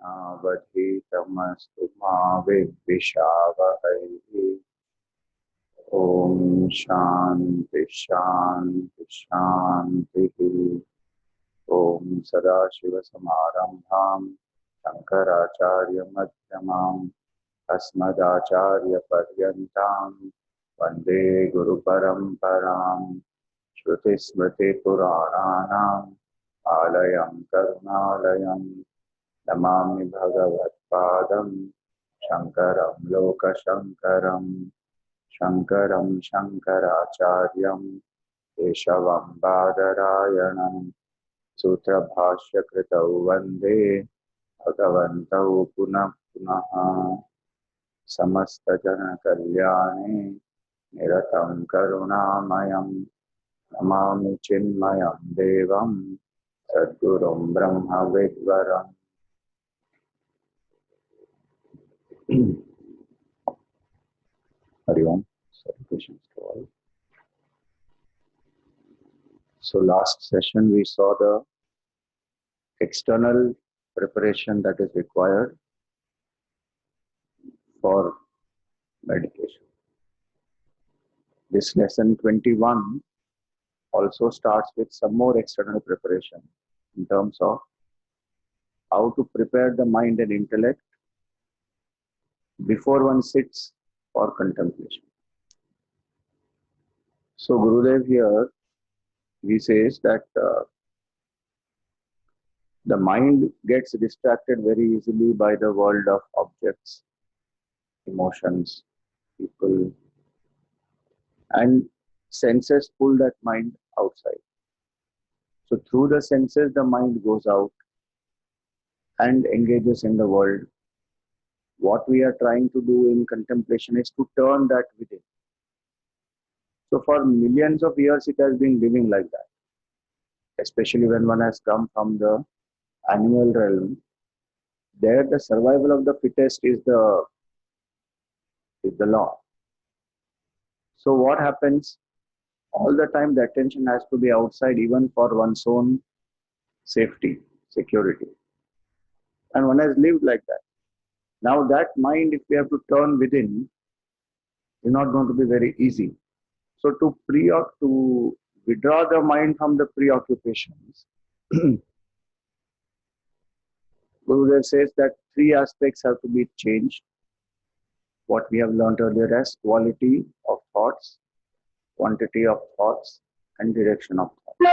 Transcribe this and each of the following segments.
Navadhitamastu ma vidvishavahai. Om Shanti Shanti Shanti. Om Sadashiva Samarambham Shankaracharya Madhyamam Asmadacharya Paryantam Vande Guru Paramparam Shruti Smriti Purananam Alayam Karunalayam Namami Bhagavat Padam Shankaram Loka Shankaram Shankaram Shankaracharyam Keshavam Badarayanam Sutra Bhashya Kritau Vande Bhagavantau Punah Punaha Samasta Jana Kalyane Niratam Karunamayam Namami Chinmayam Devam Sadgurum Brahma Vidvaram. Hari Om. Salutations to all. So last session we saw the external preparation that is required for meditation. This lesson 21 also starts with some more external preparation in terms of how to prepare the mind and intellect before one sits for contemplation. So Gurudev here, he says that the mind gets distracted very easily by the world of objects, emotions, people, and senses pull that mind outside. So through the senses, the mind goes out and engages in the world. What we are trying to do in contemplation is to turn that within. So for millions of years, it has been living like that, especially when one has come from the animal realm. There, the survival of the fittest is the law. So what happens? All the time, the attention has to be outside, even for one's own safety, security. And one has lived like that. Now that mind, if we have to turn within, is not going to be very easy. So to withdraw the mind from the preoccupations, Gurudev says that three aspects have to be changed. What we have learned earlier as quality of thoughts, quantity of thoughts, and direction of thoughts.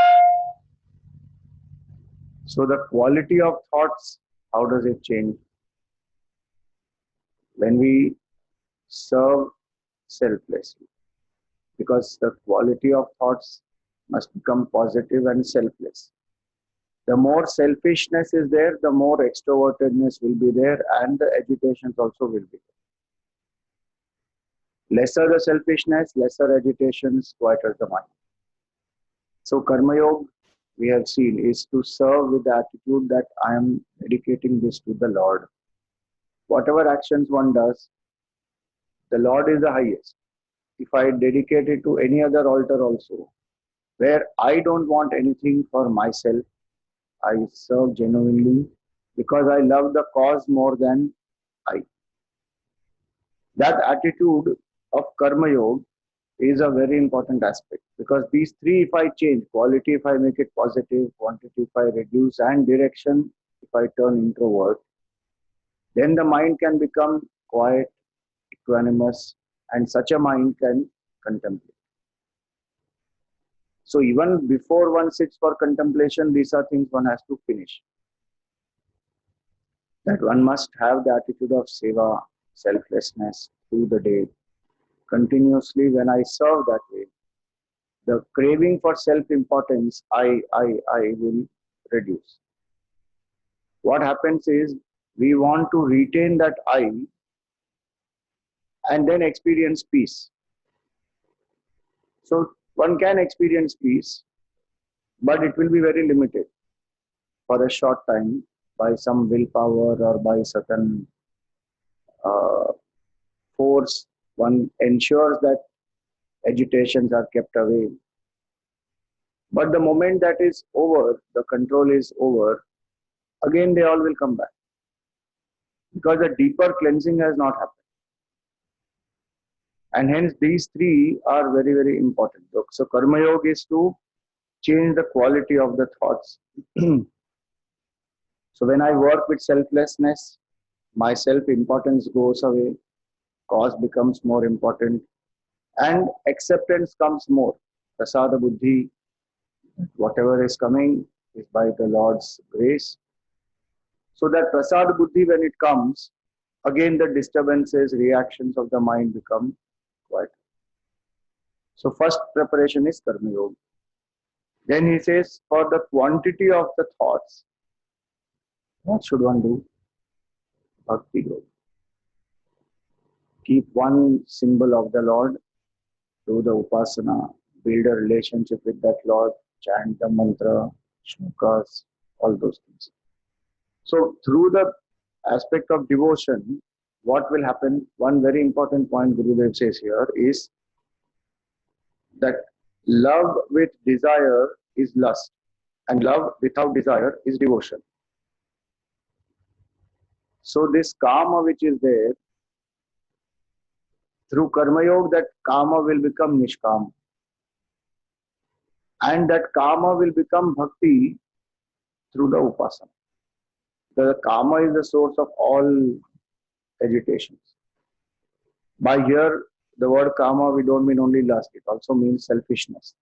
So the quality of thoughts, how does it change? When we serve selflessly, because the quality of thoughts must become positive and selfless. The more selfishness is there, the more extrovertedness will be there, and the agitations also will be there. Lesser the selfishness, lesser agitations, quieter the mind. So Karma Yoga, we have seen, is to serve with the attitude that I am dedicating this to the Lord. Whatever actions one does, the Lord is the highest. If I dedicate it to any other altar also, where I don't want anything for myself, I serve genuinely because I love the cause more than I. That attitude of Karma Yoga is a very important aspect, because these three, if I change, quality if I make it positive, quantity if I reduce, and direction if I turn introvert, then the mind can become quiet, equanimous, and such a mind can contemplate. So even before one sits for contemplation, these are things one has to finish. That one must have the attitude of seva, selflessness through the day. Continuously, when I serve that way, the craving for self-importance, I will reduce. What happens is, we want to retain that I and then experience peace. So one can experience peace, but it will be very limited for a short time by some willpower or by certain force. One ensures that agitations are kept away. But the moment that is over, the control is over, again they all will come back. because a deeper cleansing has not happened. And hence these three are very, very important. So Karma Yoga is to change the quality of the thoughts. So when I work with selflessness, my self-importance goes away, cause becomes more important, and acceptance comes more. Prasada Buddhi, whatever is coming is by the Lord's grace. So that Prasada Buddhi, when it comes, again the disturbances, reactions of the mind become quiet. So first preparation is Karma Yoga. Then he says, for the quantity of the thoughts, what should one do? Bhakti Yoga. Keep one symbol of the Lord, do the upasana, build a relationship with that Lord, chant the mantra, shlokas, all those things. So through the aspect of devotion, what will happen? One very important point Gurudev says here is that love with desire is lust, and love without desire is devotion. So this kama which is there, through Karma Yoga, that kama will become nishkam. And that kama will become bhakti through the upasana. The kama is the source of all agitations. By here, the word kama, we don't mean only lust, it also means selfishness.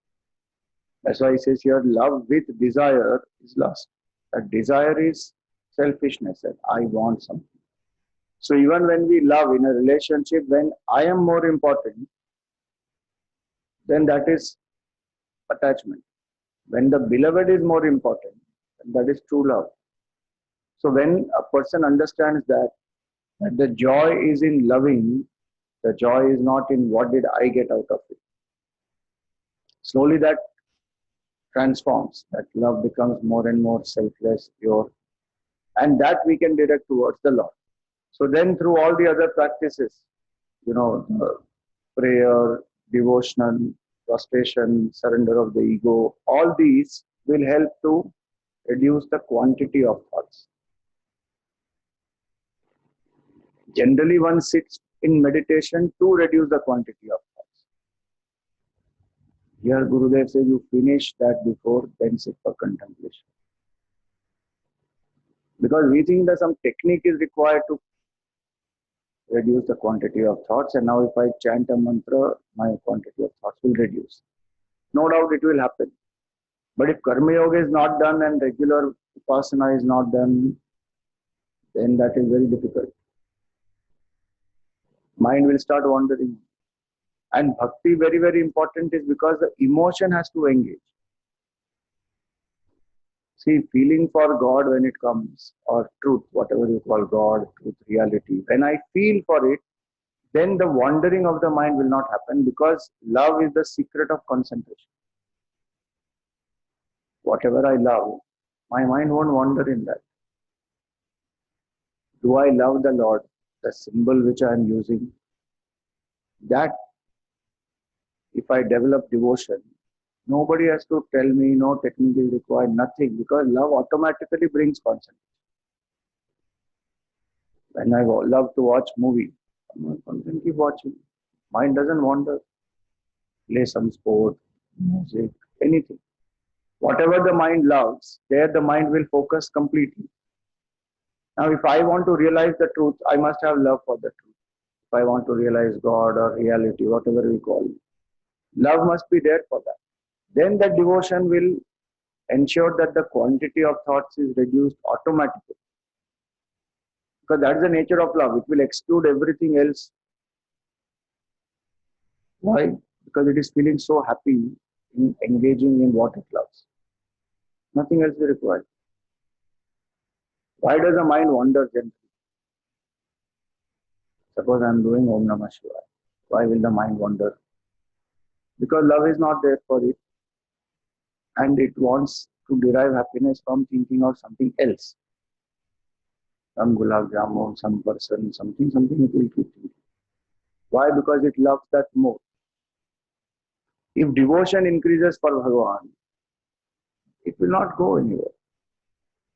That's why he says here, love with desire is lust. That desire is selfishness, that I want something. So even when we love in a relationship, when I am more important, then that is attachment. When the beloved is more important, that is true love. So when a person understands that the joy is in loving, the joy is not in what did I get out of it. Slowly that transforms, that love becomes more and more selfless, pure, and that we can direct towards the Lord. So then through all the other practices, prayer, devotion, prostration, surrender of the ego, all these will help to reduce the quantity of thoughts. Generally, one sits in meditation to reduce the quantity of thoughts. Here, Gurudev says you finish that before, then sit for contemplation. Because we think that some technique is required to reduce the quantity of thoughts, and now if I chant a mantra, my quantity of thoughts will reduce. No doubt it will happen. But if Karma Yoga is not done and regular upasana is not done, then that is very difficult. Mind will start wandering. And bhakti, very, very important, is because the emotion has to engage. See, feeling for God when it comes, or truth, whatever you call God, truth, reality, when I feel for it, then the wandering of the mind will not happen, because love is the secret of concentration. Whatever I love, my mind won't wander in that. Do I love the Lord, the symbol which I am using? That, if I develop devotion, nobody has to tell me, no technique is required, nothing, because love automatically brings concentration. When I love to watch movie, I can keep watching. Mind doesn't wander. Play some sport, music, anything. Whatever the mind loves, there the mind will focus completely. Now, if I want to realize the truth, I must have love for the truth. If I want to realize God or reality, whatever we call it, love must be there for that. Then the devotion will ensure that the quantity of thoughts is reduced automatically. Because that's the nature of love. It will exclude everything else. Why? Because it is feeling so happy in engaging in what it loves. Nothing else is required. Why does the mind wander gently? Suppose I am doing Om Namah Shivaya. Why will the mind wander? Because love is not there for it. And it wants to derive happiness from thinking of something else. Some gulab jamun, some person, something it will keep thinking. Why? Because it loves that more. If devotion increases for Bhagavan, it will not go anywhere.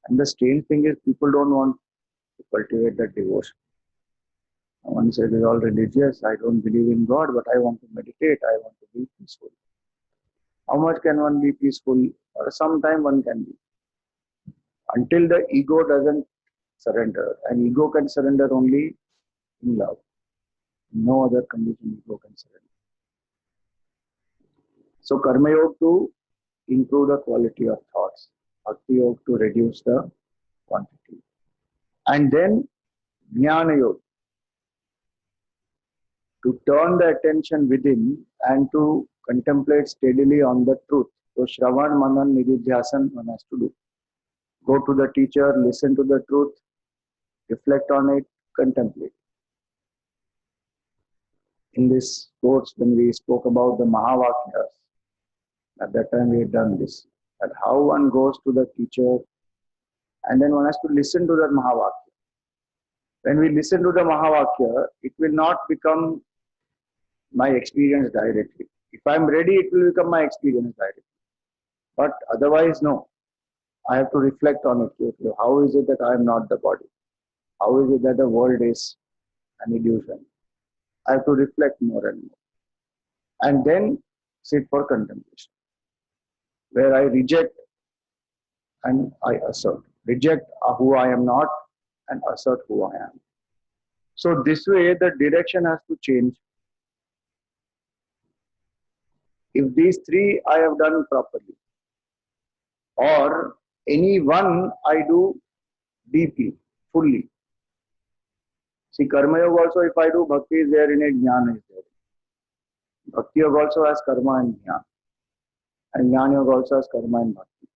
And the strange thing is, people don't want to cultivate that devotion. One says, "It's all religious. I don't believe in God, but I want to meditate. I want to be peaceful." How much can one be peaceful? Or sometime one can be. Until the ego doesn't surrender. And ego can surrender only in love. No other condition ego can surrender. So Karma Yoga to improve the quality of thoughts. Bhakti Yoga to reduce the quantity. And then Jnana Yoga to turn the attention within and to contemplate steadily on the truth. So Shravan, Manan, Nididhyasan one has to do. Go to the teacher, listen to the truth, reflect on it, contemplate. In this course, when we spoke about the Mahavakyas, at that time we had done this. That how one goes to the teacher and then one has to listen to that Mahavakya. When we listen to the Mahavakya, it will not become my experience directly. If I am ready, it will become my experience directly. But otherwise, no. I have to reflect on it. How is it that I am not the body? How is it that the world is an illusion? I have to reflect more and more. And then sit for contemplation, where I reject and I assert. Reject who I am not and assert who I am. So this way, the direction has to change. If these three I have done properly, or any one I do deeply, fully. See, Karma Yoga also, if I do, Bhakti is there in it, Jnana is there. Bhakti Yoga also has Karma and Jnana. And Jnana Yoga also has Karma and Bhakti.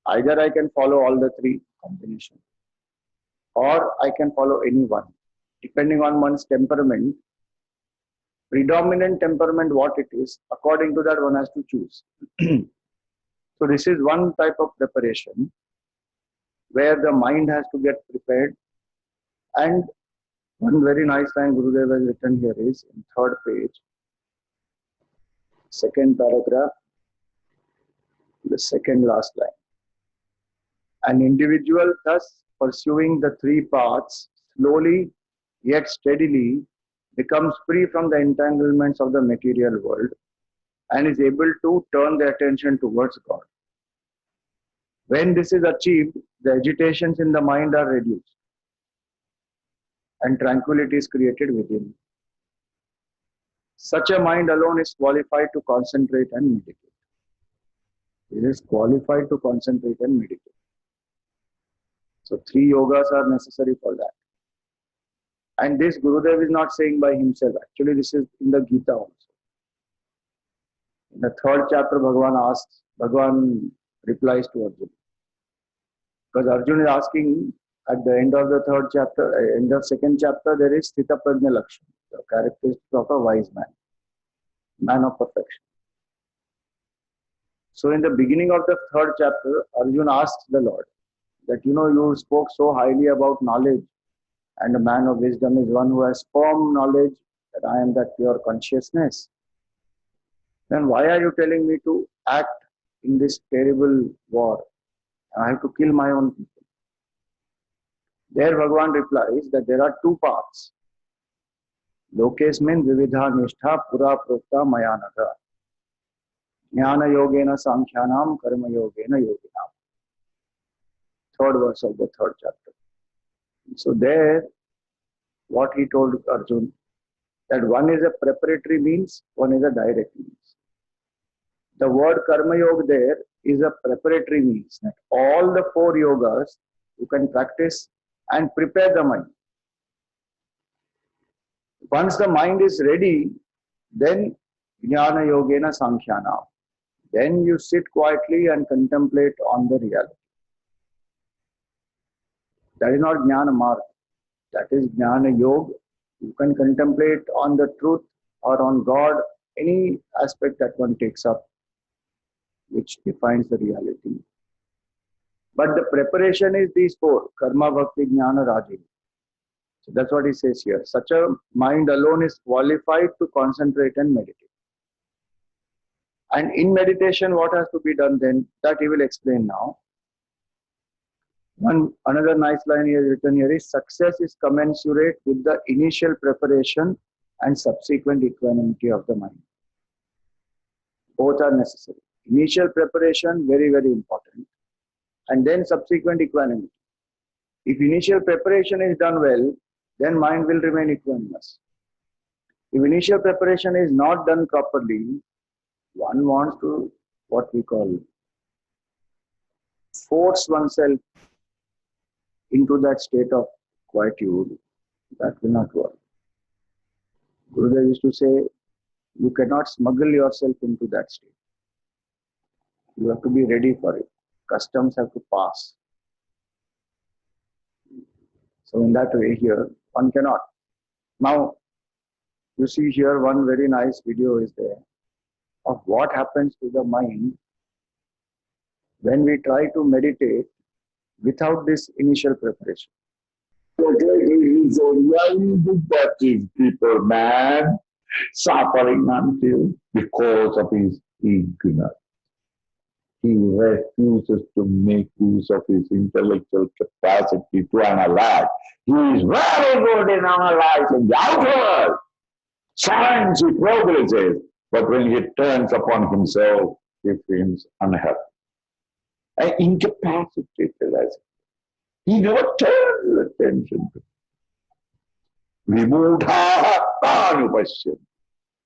Either I can follow all the three combinations, or I can follow any one. Depending on one's temperament, predominant temperament, what it is, according to that one has to choose. So this is one type of preparation where the mind has to get prepared. And one very nice line Gurudev has written here is in third page, second paragraph, the second last line. An individual thus pursuing the three paths slowly yet steadily becomes free from the entanglements of the material world and is able to turn the attention towards God. When this is achieved, the agitations in the mind are reduced and tranquility is created within. Such a mind alone is qualified to concentrate and meditate. It is qualified to concentrate and meditate. So three yogas are necessary for that. And this Gurudev is not saying by himself. Actually, this is in the Gita also. In the third chapter, Bhagavan replies to Arjuna. Because Arjuna is asking at the end of the third chapter, end of second chapter, there is Sthita Prajna Lakshana, the characteristics of a wise man, man of perfection. So in the beginning of the third chapter, Arjuna asks the Lord that, you spoke so highly about knowledge, and a man of wisdom is one who has firm knowledge that I am that pure consciousness. Then why are you telling me to act in this terrible war? I have to kill my own people. There Bhagavan replies that there are two paths. Lokesmin vividha nishtha pura prokta mayanaga. Jnana yogena sankhyanam karma yogena yoginam. Third verse of the third chapter. So there, what he told Arjuna, that one is a preparatory means, one is a direct means. The word Karma Yoga there is a preparatory means. That all the four yogas you can practice and prepare the mind. Once the mind is ready, then Jnana Yogena Sankhyanam. Then you sit quietly and contemplate on the reality. That is not Jnana Marg. That is Jnana Yoga. You can contemplate on the truth or on God, any aspect that one takes up, which defines the reality. But the preparation is these four, Karma, Bhakti, Jnana, Raja. So that's what he says here. Such a mind alone is qualified to concentrate and meditate. And in meditation, what has to be done then? That he will explain now. Another nice line here written here is success is commensurate with the initial preparation and subsequent equanimity of the mind. Both are necessary. Initial preparation, very, very important. And then subsequent equanimity. If initial preparation is done well, then mind will remain equanimous. If initial preparation is not done properly, one wants to, what we call, force oneself into that state of quietude. That will not work. Gurudev used to say, you cannot smuggle yourself into that state. You have to be ready for it. Customs have to pass. So in that way here, one cannot. Now, you see here one very nice video is there of what happens to the mind when we try to meditate without this initial preparation. Why do that is people, man, suffering until because of his ignorance. He refuses to make use of his intellectual capacity to analyze. He is very good in analyzing the outer world. Science he progresses, but when he turns upon himself, he feels unhappy. And incapacitated as he never turns attention to it. Vimudha Tanupasya.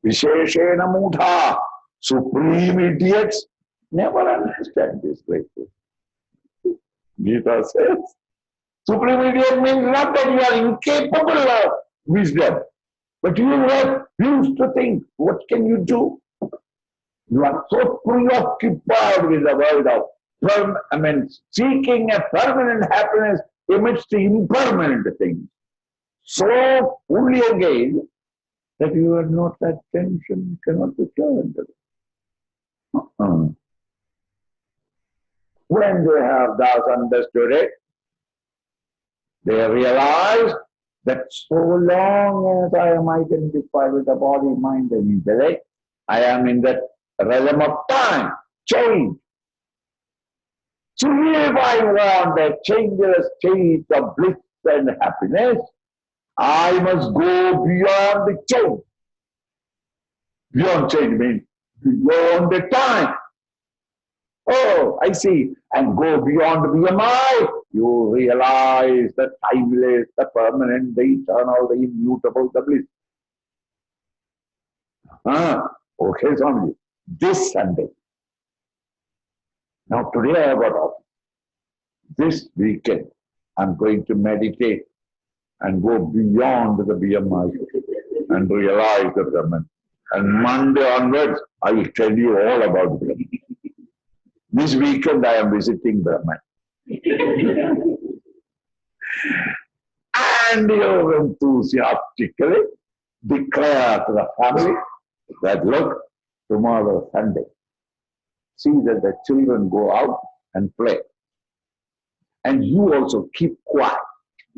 Visheshena Mudha. Supreme idiots never understand this great thing. Gita says, supreme idiot means not that you are incapable of wisdom, but you refuse to think. What can you do? You are so preoccupied with the world of seeking a permanent happiness amidst the impermanent things. So fully engaged that you are not that attention cannot be turned. When they have thus understood it, they realize that so long as I am identified with the body, mind, and intellect, I am in that realm of time, change. So if I want a changeless state of bliss and happiness, I must go beyond the change. Beyond change means beyond the time. Oh, I see. And go beyond BMI. You realize the timeless, the permanent, the eternal, the immutable, the bliss. Okay, Swamiji. This Sunday. Now today I have got off. This weekend I'm going to meditate and go beyond the BMI and realize the Brahman. And Monday onwards, I will tell you all about Brahman. This weekend I am visiting Brahman. And you enthusiastically declare to the family that, look, tomorrow Sunday, see that the children go out and play. And you also keep quiet.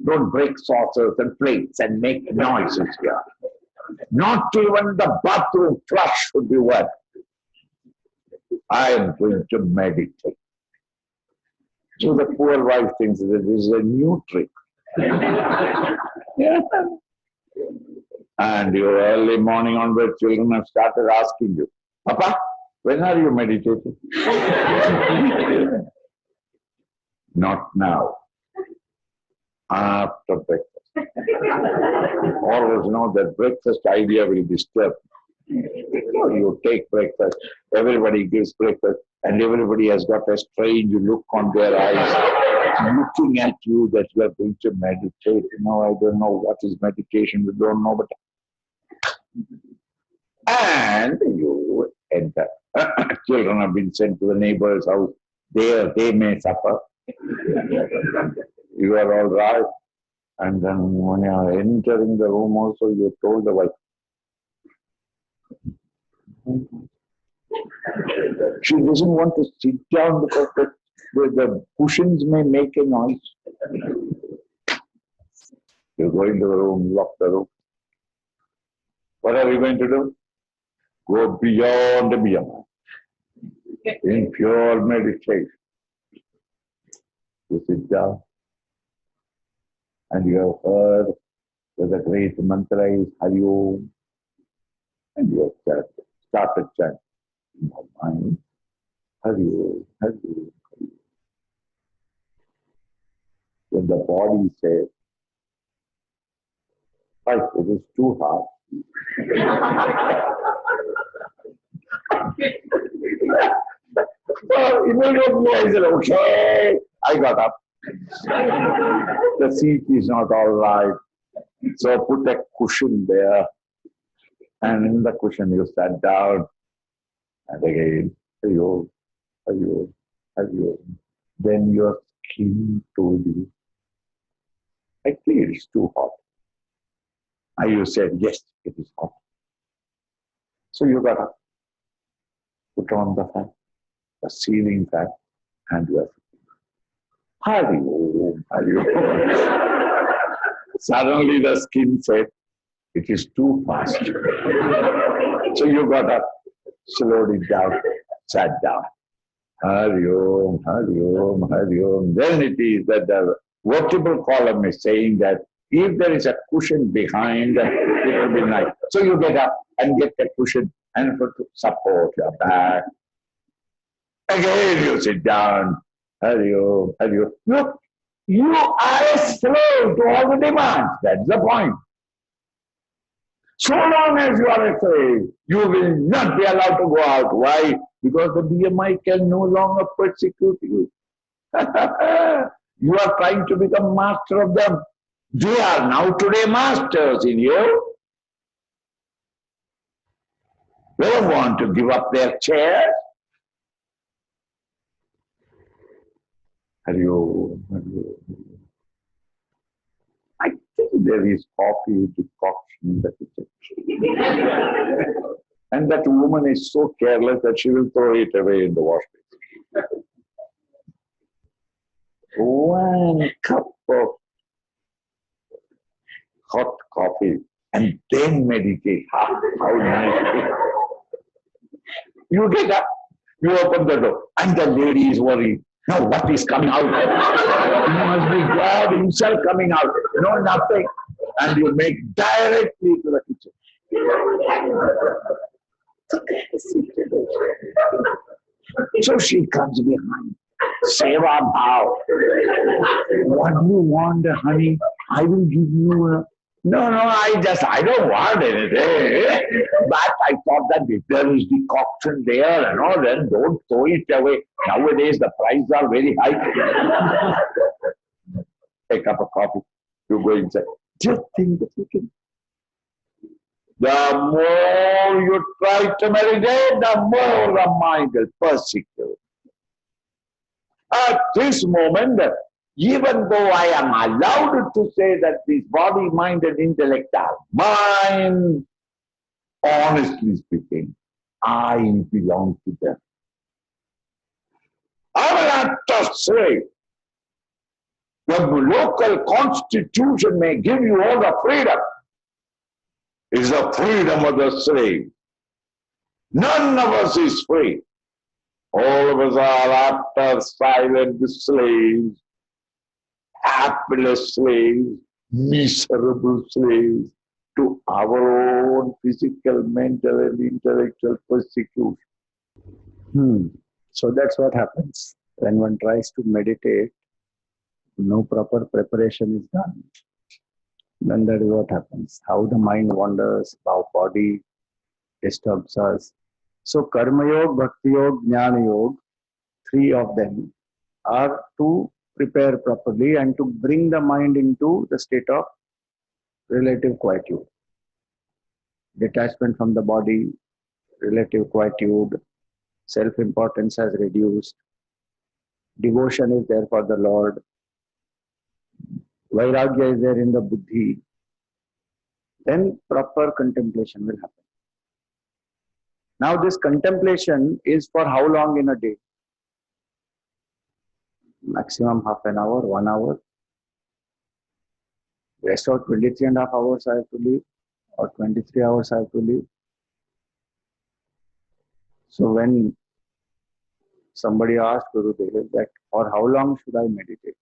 Don't break saucers and plates and make noises here. Not even the bathroom flush should be wet. I am going to meditate. So the poor wife thinks that this is a new trick. Yeah. And your early morning onward, children have started asking you, Papa, when are you meditating? Not now. After breakfast. Always know that breakfast idea will disturb. You take breakfast, everybody gives breakfast, and everybody has got a strange look on their eyes, looking at you that you are going to meditate. You know, I don't know what is meditation, we don't know, but. And you enter. Children have been sent to the neighbor's house. There they may suffer. You are all right. And then when you are entering the room also, you told the wife. She doesn't want to sit down because the cushions may make a noise. You go into the room, lock the room. What are we going to do? Go beyond the beyond. In pure meditation. You sit down and you have heard that the great mantra is Hari Om, and you have started chanting in your mind, Hari Om, Hari Om, Hari Om. When the body says, "Right, it is too hard," so immediately I said, "Okay," I got up. The seat is not all right. So put a cushion there, and in the cushion you sat down, and again, Hari Om, Hari Om, Hari Om. Then your skin told you, actually it's too hot. And you said, yes, it is hot. So you got up, put on the fan, the ceiling fan, and you are Hari Om, Hari Om. Suddenly the skin said, it is too fast. So you got up, slowed it down, sat down. Hari Om, Hari Om, Hari Om. Then it is that the vertebral column is saying that if there is a cushion behind, it will be nice. So you get up and get the cushion and to support your back. Again you sit down. Hari Om, Hari Om. Look, you are a slave to all the demands. That's the point. So long as you are a slave, you will not be allowed to go out. Why? Because the BMI can no longer persecute you. You are trying to become master of them. They are now today masters in you. They don't want to give up their chairs. Hari Om, Hari Om. I think there is coffee decoction in the kitchen. And that woman is so careless that she will throw it away in the wash basin. One cup of hot coffee and then meditate. How nice. You get up, you open the door, and the lady is worried. No, what is coming out? You must be God himself coming out. No, nothing. And you make directly to the kitchen. So she comes behind. Seva bhav. What do you want, honey? I will give you a... No, I don't want anything. But I thought that if there is decoction there and all, then don't throw it away. Nowadays the prices are very high. Take a cup of coffee. You go inside. Just think that you can. The more you try to meditate, the more the mind will persecute. At this moment, even though I am allowed to say that this body, mind and intellect are mine, honestly speaking, I belong to them. I will not just say the local constitution may give you all the freedom. It's the freedom of the slave. None of us is free. All of us are after silent slaves, hapless slaves, miserable slaves to our own physical, mental, and intellectual persecution. So that's what happens when one tries to meditate. No proper preparation is done. Then that is what happens. How the mind wanders, how body disturbs us. So Karma Yoga, Bhakti Yoga, Jnana Yoga, three of them are to prepare properly and to bring the mind into the state of relative quietude. Detachment from the body, relative quietude, self-importance has reduced, devotion is there for the Lord, Vairagya is there in the buddhi, then proper contemplation will happen. Now this contemplation is for how long in a day? Maximum half an hour, 1 hour. Rest of 23 and a half hours I have to live, or 23 hours I have to live. So when Somebody asked Gurudev that for how long should I meditate?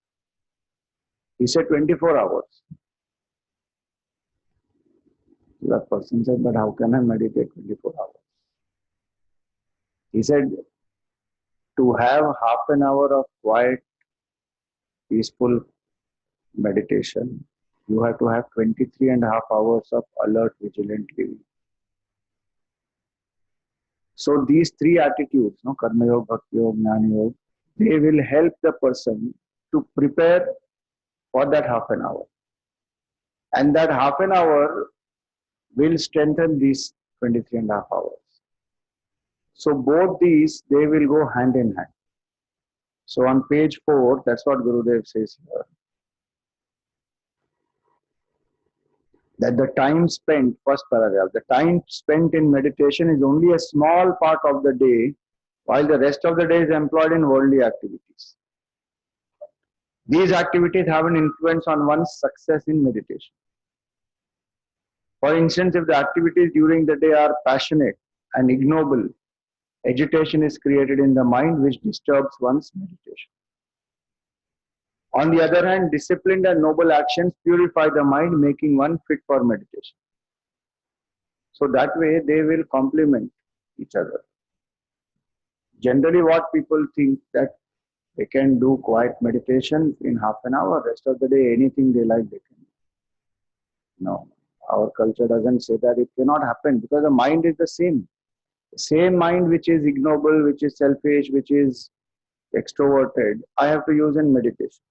He said 24 hours. That person said, but how can I meditate 24 hours? He said, to have half an hour of quiet, peaceful meditation, you have to have 23 and a half hours of alert, vigilant living. So these three attitudes, Karma Yoga, Bhakti Yoga, Jnana Yoga, they will help the person to prepare for that half an hour. And that half an hour will strengthen these 23 and a half hours. So both these, they will go hand in hand. So on page 4, that's what Gurudev says here. That the time spent, first paragraph, the time spent in meditation is only a small part of the day, while the rest of the day is employed in worldly activities. These activities have an influence on one's success in meditation. For instance, if the activities during the day are passionate and ignoble, agitation is created in the mind which disturbs one's meditation. On the other hand, disciplined and noble actions purify the mind, making one fit for meditation. So that way they will complement each other. Generally what people think that they can do quiet meditation in half an hour, rest of the day anything they like they can do. No, our culture doesn't say that. It cannot happen because the mind is the same. The same mind which is ignoble, which is selfish, which is extroverted, I have to use in meditation.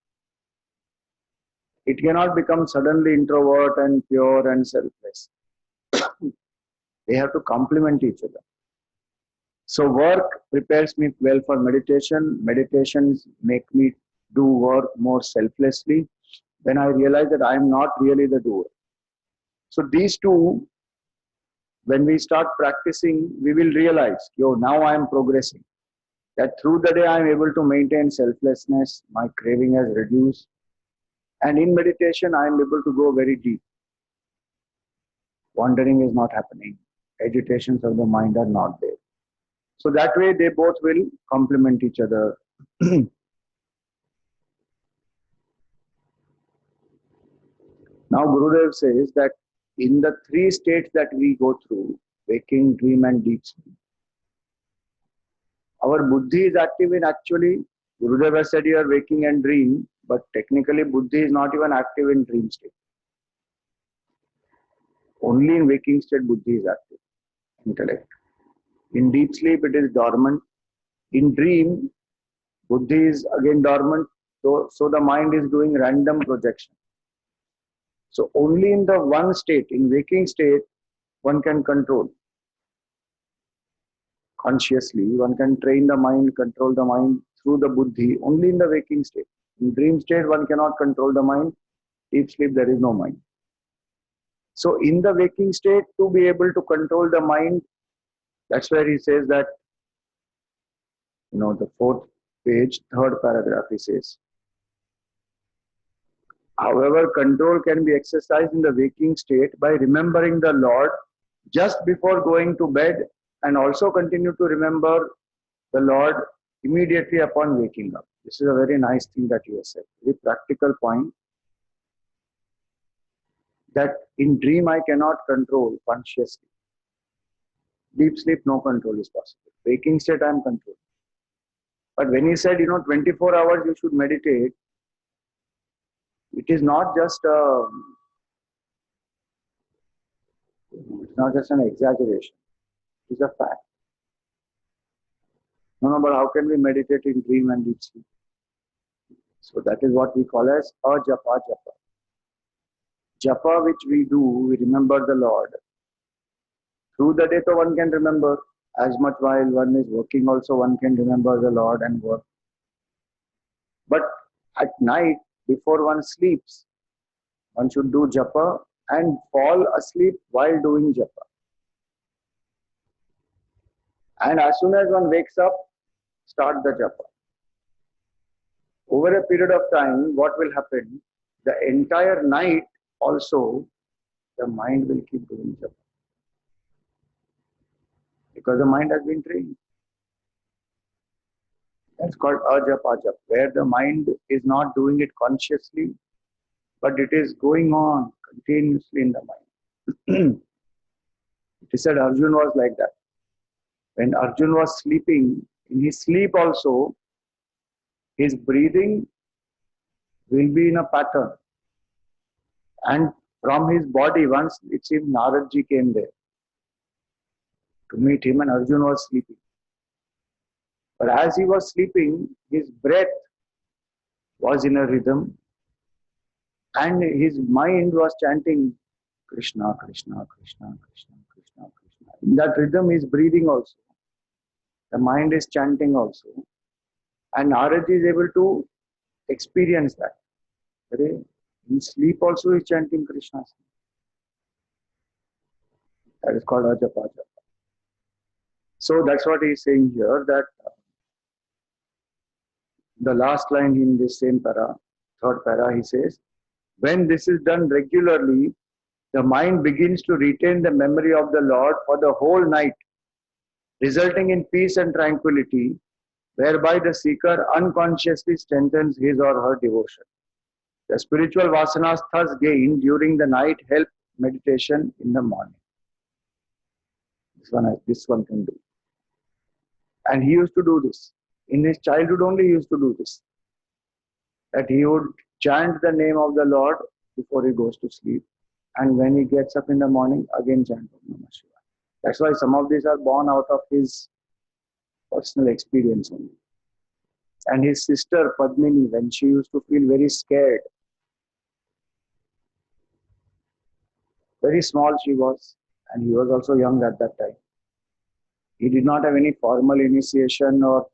It cannot become suddenly introvert and pure and selfless. They have to complement each other. So work prepares me well for meditation. Meditations make me do work more selflessly. Then I realize that I am not really the doer. So these two, when we start practicing, we will realize, now I am progressing. That through the day I am able to maintain selflessness, my craving has reduced. And in meditation, I am able to go very deep. Wandering is not happening. Agitations of the mind are not there. So that way they both will complement each other. Now Gurudev says that in the three states that we go through, waking, dream and deep sleep, our buddhi is active in actually, Gurudev has said here waking and dream, but technically buddhi is not even active in dream state. Only in waking state buddhi is active, intellect. In deep sleep it is dormant. In dream, buddhi is again dormant, so the mind is doing random projection. So only in the one state, in waking state, one can control. Consciously, one can train the mind, control the mind through the buddhi, only in the waking state. In dream state, one cannot control the mind. Deep sleep, there is no mind. So in the waking state, to be able to control the mind, that's where he says that, the 4th page, 3rd paragraph, he says, however, control can be exercised in the waking state by remembering the Lord just before going to bed, and also continue to remember the Lord immediately upon waking up. This is a very nice thing that he has said, very practical point, that in dream I cannot control consciously. Deep sleep, no control is possible. Waking state, I am controlled. But when he said, 24 hours you should meditate, it is not just it's not just an exaggeration. It is a fact. No, but how can we meditate in dream and deep sleep? So that is what we call as a japa japa. Japa which we do, we remember the Lord. Through the day, so one can remember. As much while one is working also, one can remember the Lord and work. But at night, before one sleeps, one should do japa and fall asleep while doing japa. And as soon as one wakes up, start the japa. Over a period of time, what will happen? The entire night also, the mind will keep doing japa. Because the mind has been trained. That's called ajapajap, where the mind is not doing it consciously, but it is going on continuously in the mind. It is said Arjun was like that. When Arjun was sleeping, in his sleep also, his breathing will be in a pattern. And from his body, once it seemed Naradji came there to meet him, and Arjun was sleeping. But as he was sleeping, his breath was in a rhythm, and his mind was chanting Krishna, Krishna, Krishna, Krishna, Krishna, Krishna. In that rhythm, he is breathing also. The mind is chanting also. And Naradji is able to experience that. In sleep also he is chanting Krishna. That is called Ajapajapa. So that's what he is saying here, that the last line in this same para, third para, he says, when this is done regularly, the mind begins to retain the memory of the Lord for the whole night, resulting in peace and tranquility, whereby the seeker unconsciously strengthens his or her devotion. The spiritual vasanas thus gained during the night help meditation in the morning. This one can do. And he used to do this. In his childhood only he used to do this. That he would chant the name of the Lord before he goes to sleep. And when he gets up in the morning, again chant Om Namah Shivaya. That's why some of these are born out of his personal experience only. And his sister Padmini, when she used to feel very scared, very small she was, and he was also young at that time. He did not have any formal initiation or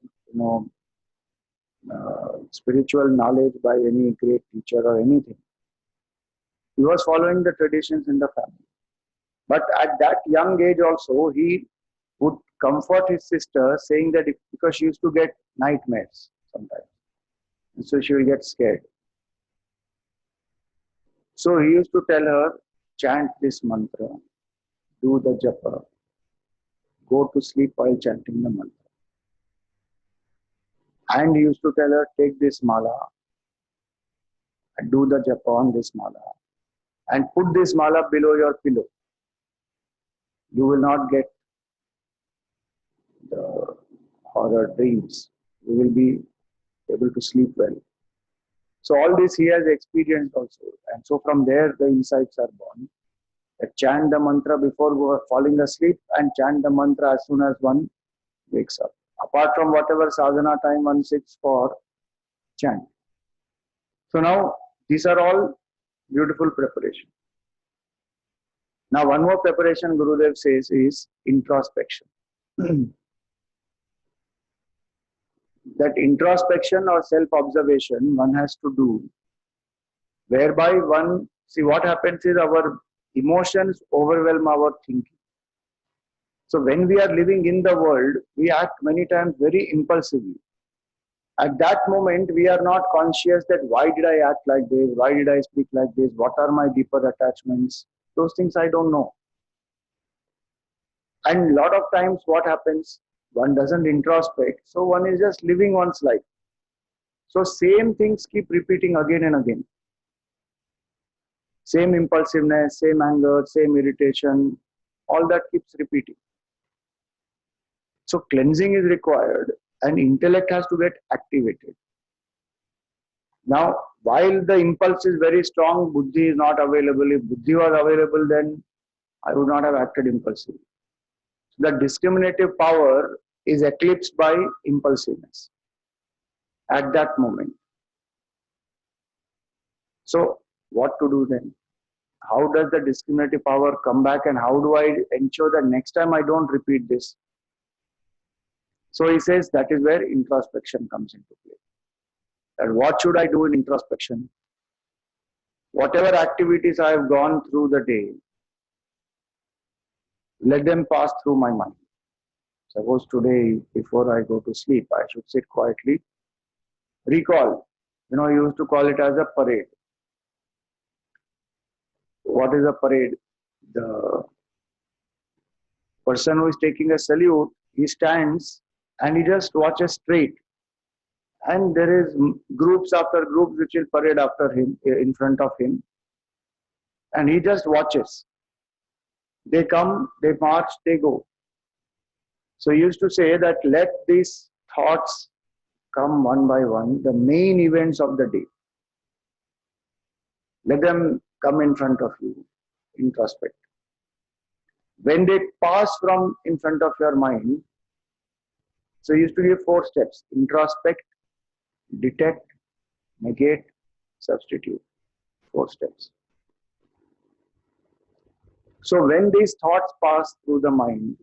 spiritual knowledge by any great teacher or anything. He was following the traditions in the family. But at that young age also, he would comfort his sister, saying that because she used to get nightmares sometimes, and so she will get scared. So he used to tell her, chant this mantra, do the japa, go to sleep while chanting the mantra. And he used to tell her, take this mala and do the japa on this mala, and put this mala below your pillow. You will not get the horror dreams. You will be able to sleep well. So all this he has experienced also. And so from there the insights are born. That chant the mantra before falling asleep and chant the mantra as soon as one wakes up. Apart from whatever sadhana time one sits for, chant. So now these are all beautiful preparation. Now one more preparation Gurudev says is introspection. That introspection or self-observation one has to do, whereby one, see what happens is our emotions overwhelm our thinking. So when we are living in the world, we act many times very impulsively. At that moment, we are not conscious that why did I act like this? Why did I speak like this? What are my deeper attachments? Those things I don't know. And a lot of times what happens, one doesn't introspect, so one is just living one's life. So same things keep repeating again and again. Same impulsiveness, same anger, same irritation, all that keeps repeating. So cleansing is required and intellect has to get activated. Now, while the impulse is very strong, buddhi is not available. If buddhi was available, then I would not have acted impulsively. So the discriminative power is eclipsed by impulsiveness at that moment. So what to do then? How does the discriminative power come back, and how do I ensure that next time I don't repeat this? So he says that is where introspection comes into play. And what should I do in introspection? Whatever activities I have gone through the day, let them pass through my mind. Suppose today, before I go to sleep, I should sit quietly, recall. You used to call it as a parade. What is a parade? The person who is taking a salute, he stands and he just watches straight. And there is groups after groups which will parade after him, in front of him. And he just watches. They come, they march, they go. So he used to say that let these thoughts come one by one, the main events of the day. Let them come in front of you, introspect. When they pass from in front of your mind, so he used to give 4 steps: introspect, detect, negate, substitute. 4 steps. So when these thoughts pass through the mind,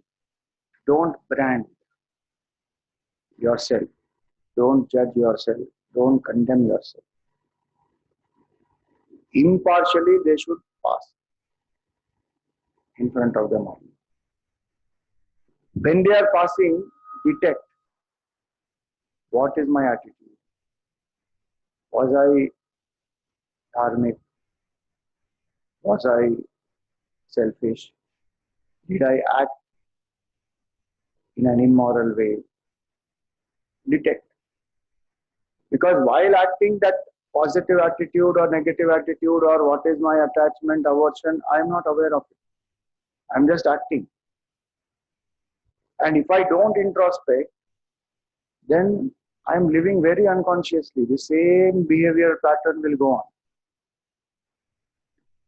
don't brand yourself, don't judge yourself, don't condemn yourself. Impartially, they should pass in front of the mind. When they are passing, detect, what is my attitude? Was I dharmic? Was I selfish? Did I act in an immoral way? Detect. Because while acting that positive attitude or negative attitude or what is my attachment, aversion, I am not aware of it. I am just acting. And if I don't introspect, then I am living very unconsciously. The same behavior pattern will go on.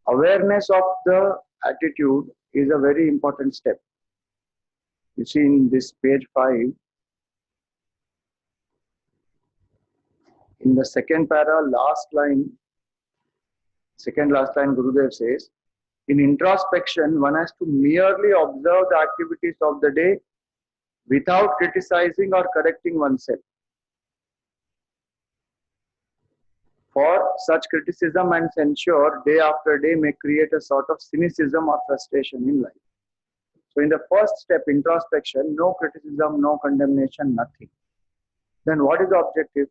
Awareness of the attitude is a very important step. You see in this page 5, in the second para, second last line, Gurudev says, in introspection, one has to merely observe the activities of the day without criticizing or correcting oneself. For such criticism and censure day after day may create a sort of cynicism or frustration in life. So in the first step, introspection, no criticism, no condemnation, nothing. Then what is the objective?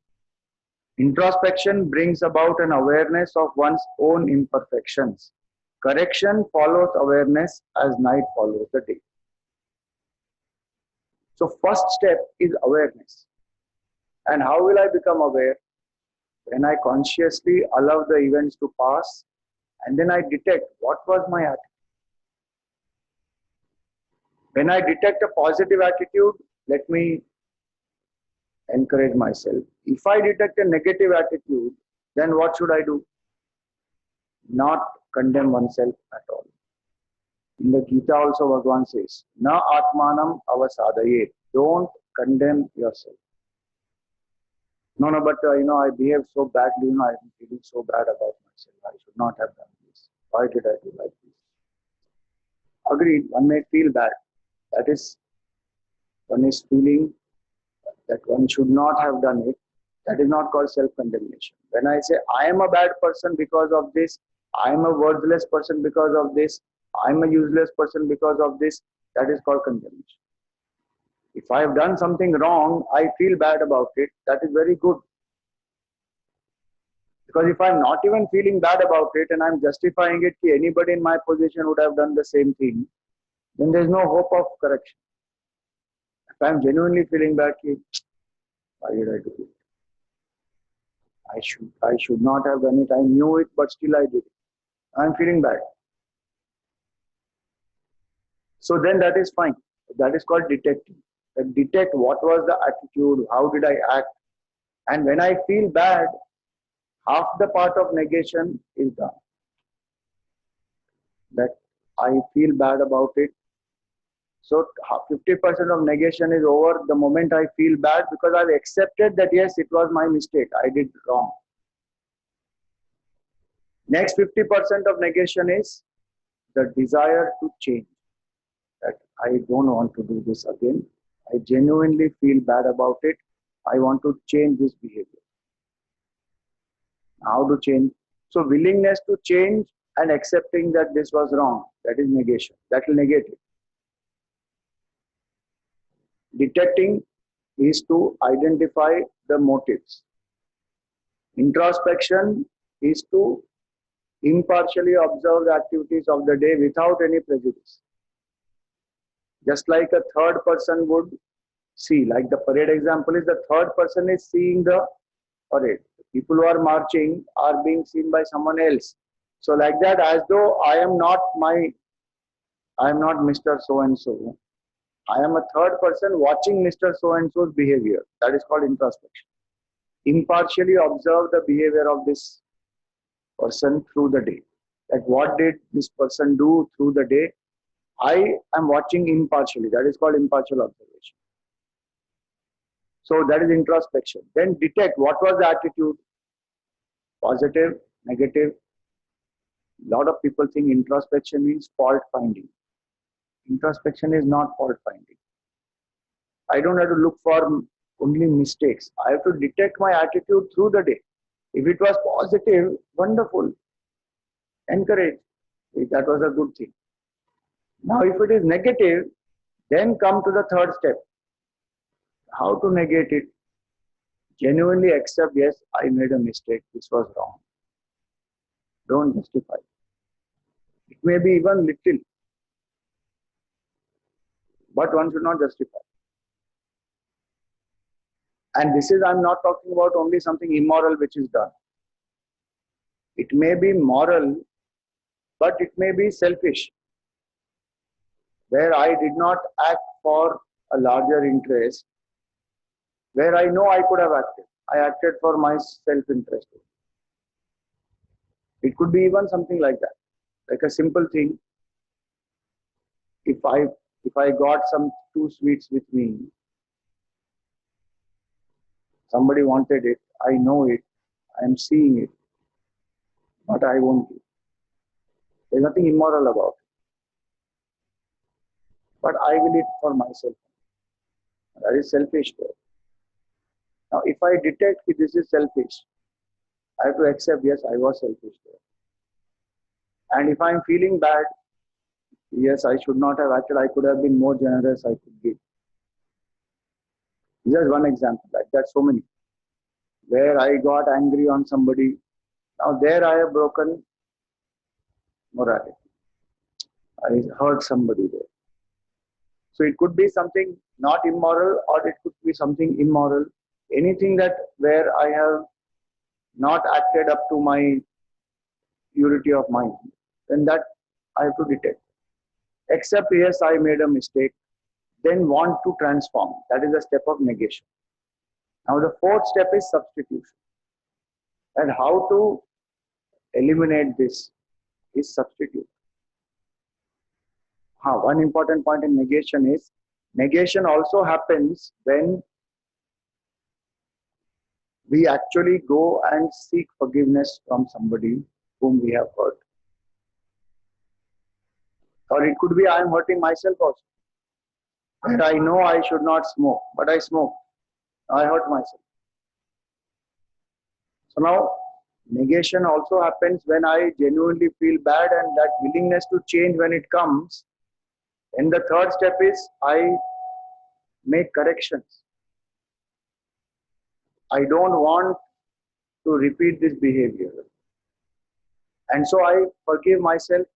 Introspection brings about an awareness of one's own imperfections. Correction follows awareness as night follows the day. So first step is awareness. And how will I become aware? When I consciously allow the events to pass and then I detect what was my attitude. When I detect a positive attitude, let me encourage myself. If I detect a negative attitude, then what should I do? Not condemn oneself at all. In the Gita also Bhagavan says, Na atmanam avasadaye. Don't condemn yourself. No, but I behaved so badly, I'm feeling so bad about myself. I should not have done this. Why did I do like this? Agreed, one may feel bad. That is, one is feeling that one should not have done it. That is not called self-condemnation. When I say I am a bad person because of this, I am a worthless person because of this, I am a useless person because of this, that is called condemnation. If I have done something wrong, I feel bad about it. That is very good. Because if I'm not even feeling bad about it and I'm justifying it, that anybody in my position would have done the same thing, then there's no hope of correction. If I'm genuinely feeling bad, why did I do it? I should not have done it. I knew it, but still I did it. I'm feeling bad. So then that is fine. That is called detecting. Detect what was the attitude, how did I act. And when I feel bad, half the part of negation is done. That I feel bad about it. So 50% of negation is over the moment I feel bad because I've accepted that yes, it was my mistake. I did wrong. Next 50% of negation is the desire to change. That I don't want to do this again. I genuinely feel bad about it. I want to change this behavior. How to change? So willingness to change and accepting that this was wrong. That is negation. That will negate it. Detecting is to identify the motives. Introspection is to impartially observe the activities of the day without any prejudice. Just like a third person would see, like the parade example is the third person is seeing the parade. People who are marching are being seen by someone else. So like that, as though I am not Mr. So and so. I am a third person watching Mr. So and so's behavior. That is called introspection. Impartially observe the behavior of this person through the day. Like what did this person do through the day? I am watching impartially. That is called impartial observation. So that is introspection. Then detect what was the attitude, positive, negative. A lot of people think introspection means fault finding. Introspection is not fault finding. I don't have to look for only mistakes. I have to detect my attitude through the day. If it was positive, wonderful. Encourage. That was a good thing. Now, if it is negative, then come to the third step. How to negate it? Genuinely accept, yes, I made a mistake. This was wrong. Don't justify. It may be even little, but one should not justify. And this is, I'm not talking about only something immoral which is done. It may be moral, but it may be selfish, where I did not act for a larger interest, where I know I could have acted. I acted for my self-interest. It could be even something like that, like a simple thing. If I got some 2 sweets with me, somebody wanted it, I know it, I am seeing it, but I won't give. There's nothing immoral about it. But I will eat for myself. That is selfish there. Now, if I detect that this is selfish, I have to accept, yes, I was selfish there. And if I'm feeling bad, yes, I should not have acted, I could have been more generous, I could give. Just one example, like that, so many. Where I got angry on somebody, now there I have broken morality. I hurt somebody there. So it could be something not immoral, or it could be something immoral. Anything that where I have not acted up to my purity of mind, then that I have to detect. Except, yes, I made a mistake, then want to transform. That is a step of negation. Now the fourth step is substitution. And how to eliminate this is substitute. One important point in negation is, negation also happens when we actually go and seek forgiveness from somebody whom we have hurt. Or it could be I am hurting myself also. And I know I should not smoke, but I smoke. I hurt myself. So now, negation also happens when I genuinely feel bad, and that willingness to change when it comes. And the third step is I make corrections. I don't want to repeat this behavior. And so I forgive myself.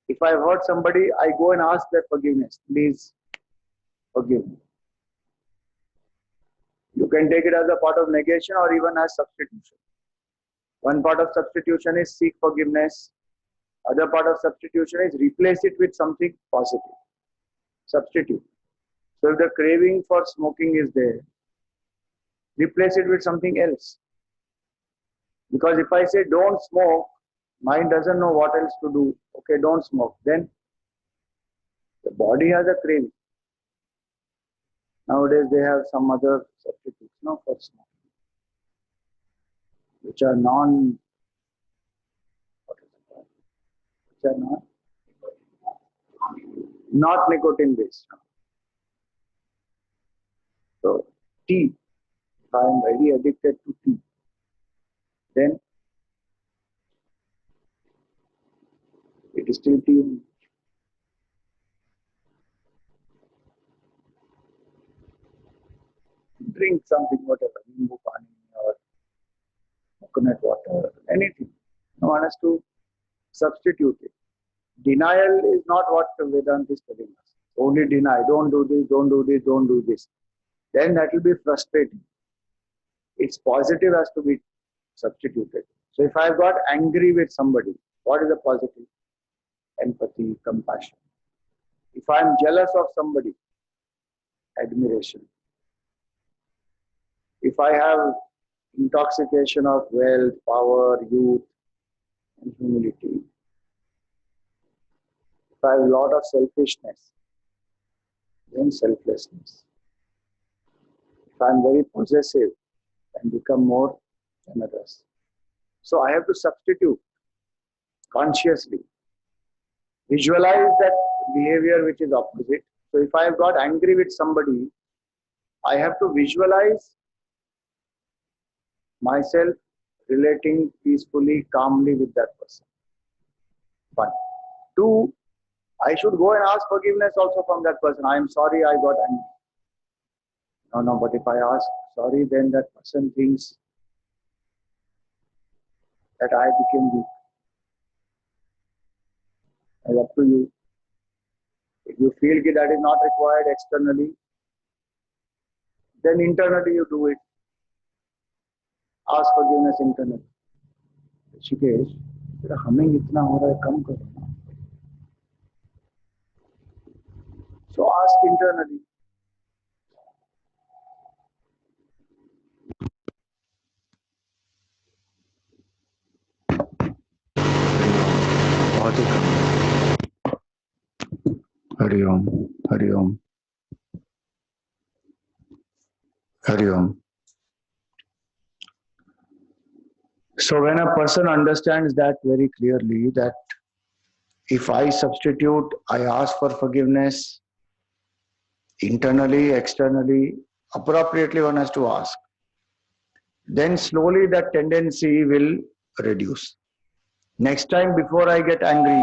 If I have hurt somebody, I go and ask their forgiveness. Please forgive me. You can take it as a part of negation or even as substitution. One part of substitution is seek forgiveness. Other part of substitution is replace it with something positive. Substitute. So if the craving for smoking is there, replace it with something else. Because if I say don't smoke, mind doesn't know what else to do. Okay, don't smoke. Then the body has a craving. Nowadays they have some other substitutes for smoking, which are not nicotine based. So tea, if I am very addicted to tea, then it is still tea. Drink something, whatever, nimbu pani or coconut water, anything. No one has to substitute it. Denial is not what Vedanta is telling us. only deny, don't do this, don't do this, don't do this, then that will be frustrating. Its positive has to be substituted. So if I've got angry with somebody, what is the positive? Empathy, compassion. If I'm jealous of somebody, admiration. If I have intoxication of wealth, power, youth, and humility, if I have a lot of selfishness, then selflessness. If I'm very possessive, and become more generous. So I have to substitute consciously. Visualize that behavior which is opposite. So if I have got angry with somebody, I have to visualize myself relating peacefully, calmly with that person. 1. 2, I should go and ask forgiveness also from that person. I am sorry I got angry. No, but if I ask sorry, then that person thinks that I became weak. It's up to you. If you feel that is not required externally, then internally you do it. Ask forgiveness internally. Rishikesh, तेरा humming इतना हो रहा है, कम करो ना. So ask internally. बहुत ही कम. हरि ओम, हरि ओम, हरि ओम. So when a person understands that very clearly, that if I substitute, I ask for forgiveness internally, externally, appropriately one has to ask, then slowly that tendency will reduce. Next time before I get angry,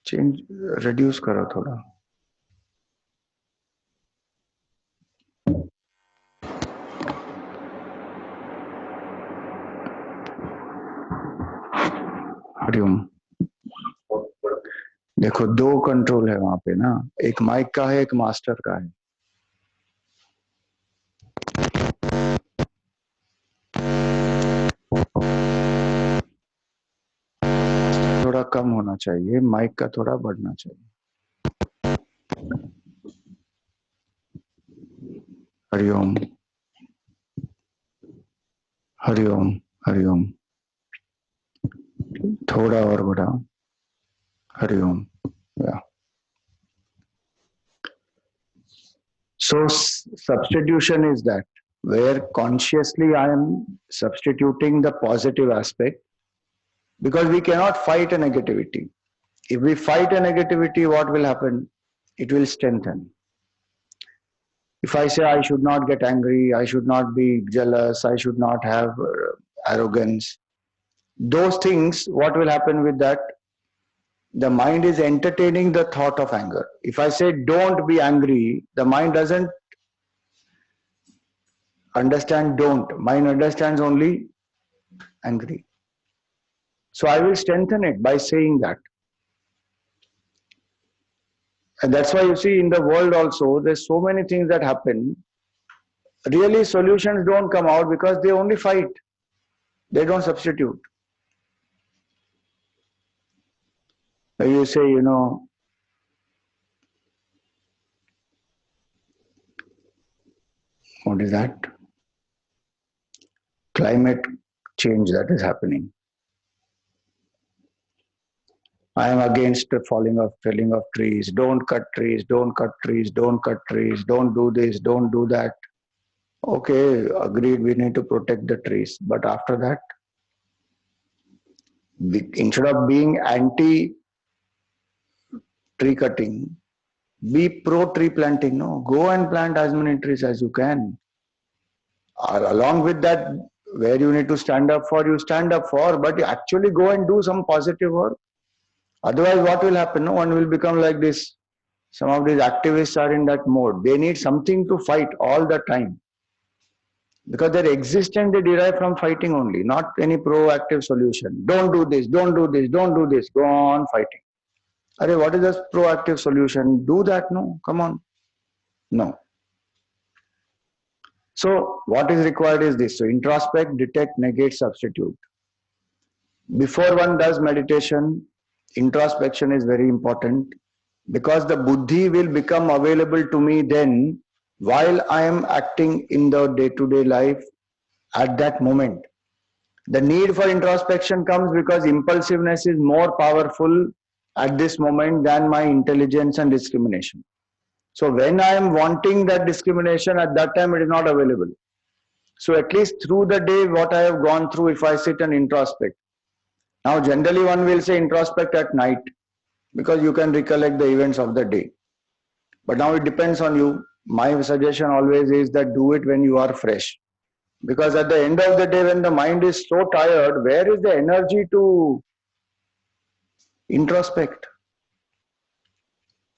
change, reduce करो थोड़ा. हरिओम. देखो 2 control है वहां पे ना, एक mic का है, एक मास्टर का है. थोड़ा कम होना चाहिए, माइक का थोड़ा बढ़ना चाहिए. हरिओम, हरिओम, हरिओम. थोड़ा और बढ़ाओ. Hariom. Yeah. So substitution is that where consciously I am substituting the positive aspect, because we cannot fight a negativity. If we fight a negativity, what will happen? It will strengthen. If I say I should not get angry, I should not be jealous, I should not have arrogance, those things, what will happen with that? The mind is entertaining the thought of anger. If I say don't be angry, the mind doesn't understand don't. Mind understands only angry. So I will strengthen it by saying that. And that's why you see in the world also, there's so many things that happen. Really solutions don't come out because they only fight. They don't substitute. You say, what is that? Climate change that is happening. I am against the felling of trees. Don't cut trees, don't cut trees, don't cut trees, don't do this, don't do that. Okay, agreed, we need to protect the trees. But after that, instead of being anti tree cutting, be pro tree planting. No, go and plant as many trees as you can. Or along with that, where you need to stand up for, you stand up for, but you actually go and do some positive work. Otherwise, what will happen? No one will become like this. Some of these activists are in that mode. They need something to fight all the time. Because their existence they derive from fighting only, not any proactive solution. Don't do this, don't do this, don't do this. Go on fighting. Arey, what is the proactive solution? Do that, no? Come on. No. So what is required is this. So introspect, detect, negate, substitute. Before one does meditation, introspection is very important, because the buddhi will become available to me then while I am acting in the day-to-day life at that moment. The need for introspection comes because impulsiveness is more powerful at this moment than my intelligence and discrimination. So when I am wanting that discrimination, at that time it is not available. So at least through the day, what I have gone through, if I sit and introspect. Now generally one will say introspect at night, because you can recollect the events of the day. But now it depends on you. My suggestion always is that do it when you are fresh. Because at the end of the day, when the mind is so tired, where is the energy to introspect?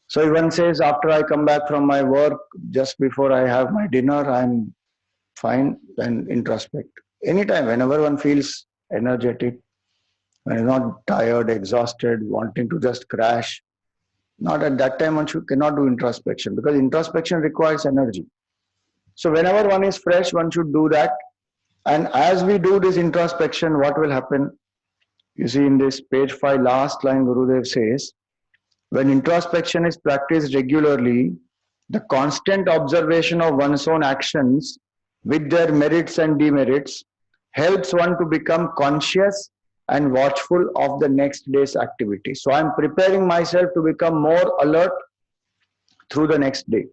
So if one says, after I come back from my work, just before I have my dinner, I'm fine, then introspect. Anytime, whenever one feels energetic, when he's not tired, exhausted, wanting to just crash, not at that time one cannot do introspection, because introspection requires energy. So whenever one is fresh, one should do that. And as we do this introspection, what will happen? You see in this page 5, last line, Gurudev says, when introspection is practiced regularly, the constant observation of one's own actions with their merits and demerits helps one to become conscious and watchful of the next day's activity. So I'm preparing myself to become more alert through the next day.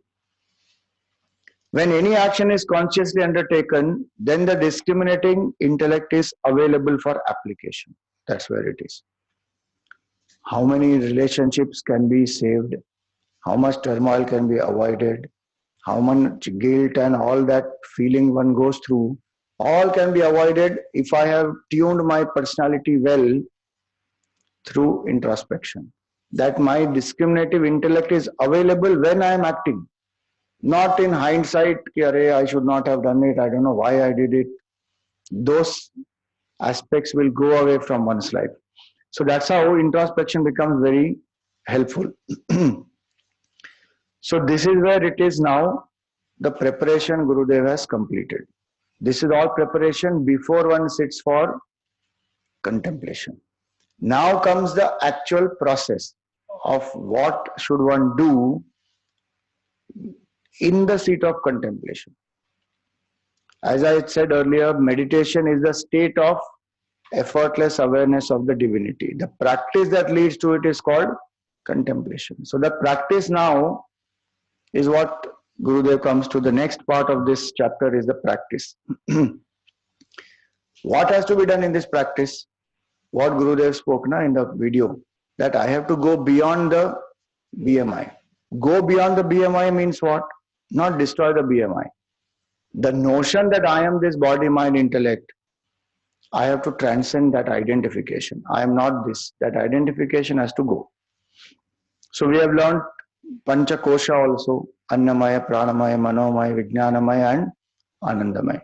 When any action is consciously undertaken, then the discriminating intellect is available for application. That's where it is. How many relationships can be saved? How much turmoil can be avoided? How much guilt and all that feeling one goes through, all can be avoided if I have tuned my personality well through introspection. That my discriminative intellect is available when I am acting. Not in hindsight, I should not have done it, I don't know why I did it. Those aspects will go away from one's life. So that's how introspection becomes very helpful. So this is where it is now, the preparation Gurudev has completed. This is all preparation before one sits for contemplation. Now comes the actual process of what should one do in the seat of contemplation. As I said earlier, meditation is the state of effortless awareness of the divinity. The practice that leads to it is called contemplation. So the practice now is what Gurudev comes to. The next part of this chapter is the practice. What has to be done in this practice? What Gurudev spoke now in the video, that I have to go beyond the BMI. Go beyond the BMI means what? Not destroy the BMI. The notion that I am this body, mind, intellect, I have to transcend that identification. I am not this. That identification has to go. So we have learned Pancha Kosha also, Annamaya, Pranamaya, Manomaya, Vijnanamaya and Anandamaya.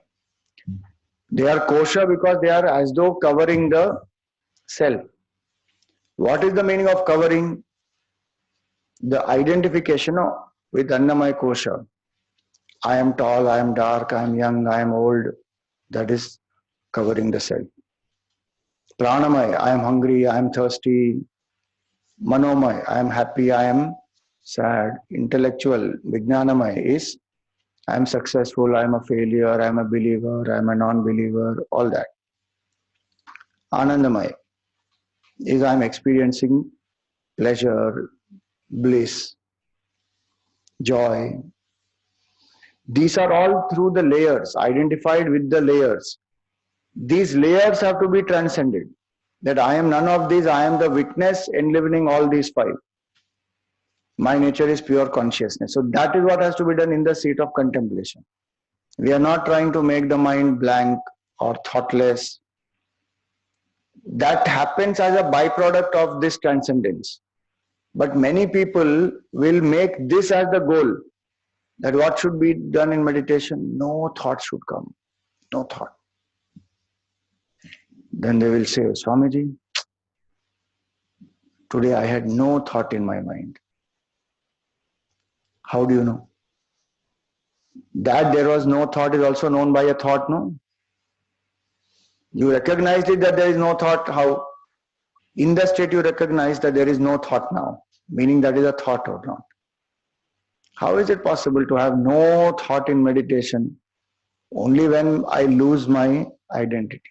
They are kosha because they are as though covering the self. What is the meaning of covering? The identification with Annamaya Kosha. I am tall, I am dark, I am young, I am old. That is covering the self. Pranamaya, I am hungry, I am thirsty. Manomaya, I am happy, I am sad. Intellectual. Vijnanamaya is I am successful, I am a failure, I am a believer, I am a non-believer, all that. Anandamaya is I am experiencing pleasure, bliss, joy. These are all through the layers, identified with the layers. These layers have to be transcended. That I am none of these, I am the witness enlivening all these five. My nature is pure consciousness. So that is what has to be done in the seat of contemplation. We are not trying to make the mind blank or thoughtless. That happens as a byproduct of this transcendence. But many people will make this as the goal. That what should be done in meditation? No thought should come. No thought. Then they will say, Swamiji, today I had no thought in my mind. How do you know? That there was no thought is also known by a thought, no? You recognized it that there is no thought. How? In the state you recognize that there is no thought now, meaning that is a thought or not. How is it possible to have no thought in meditation only when I lose my identity?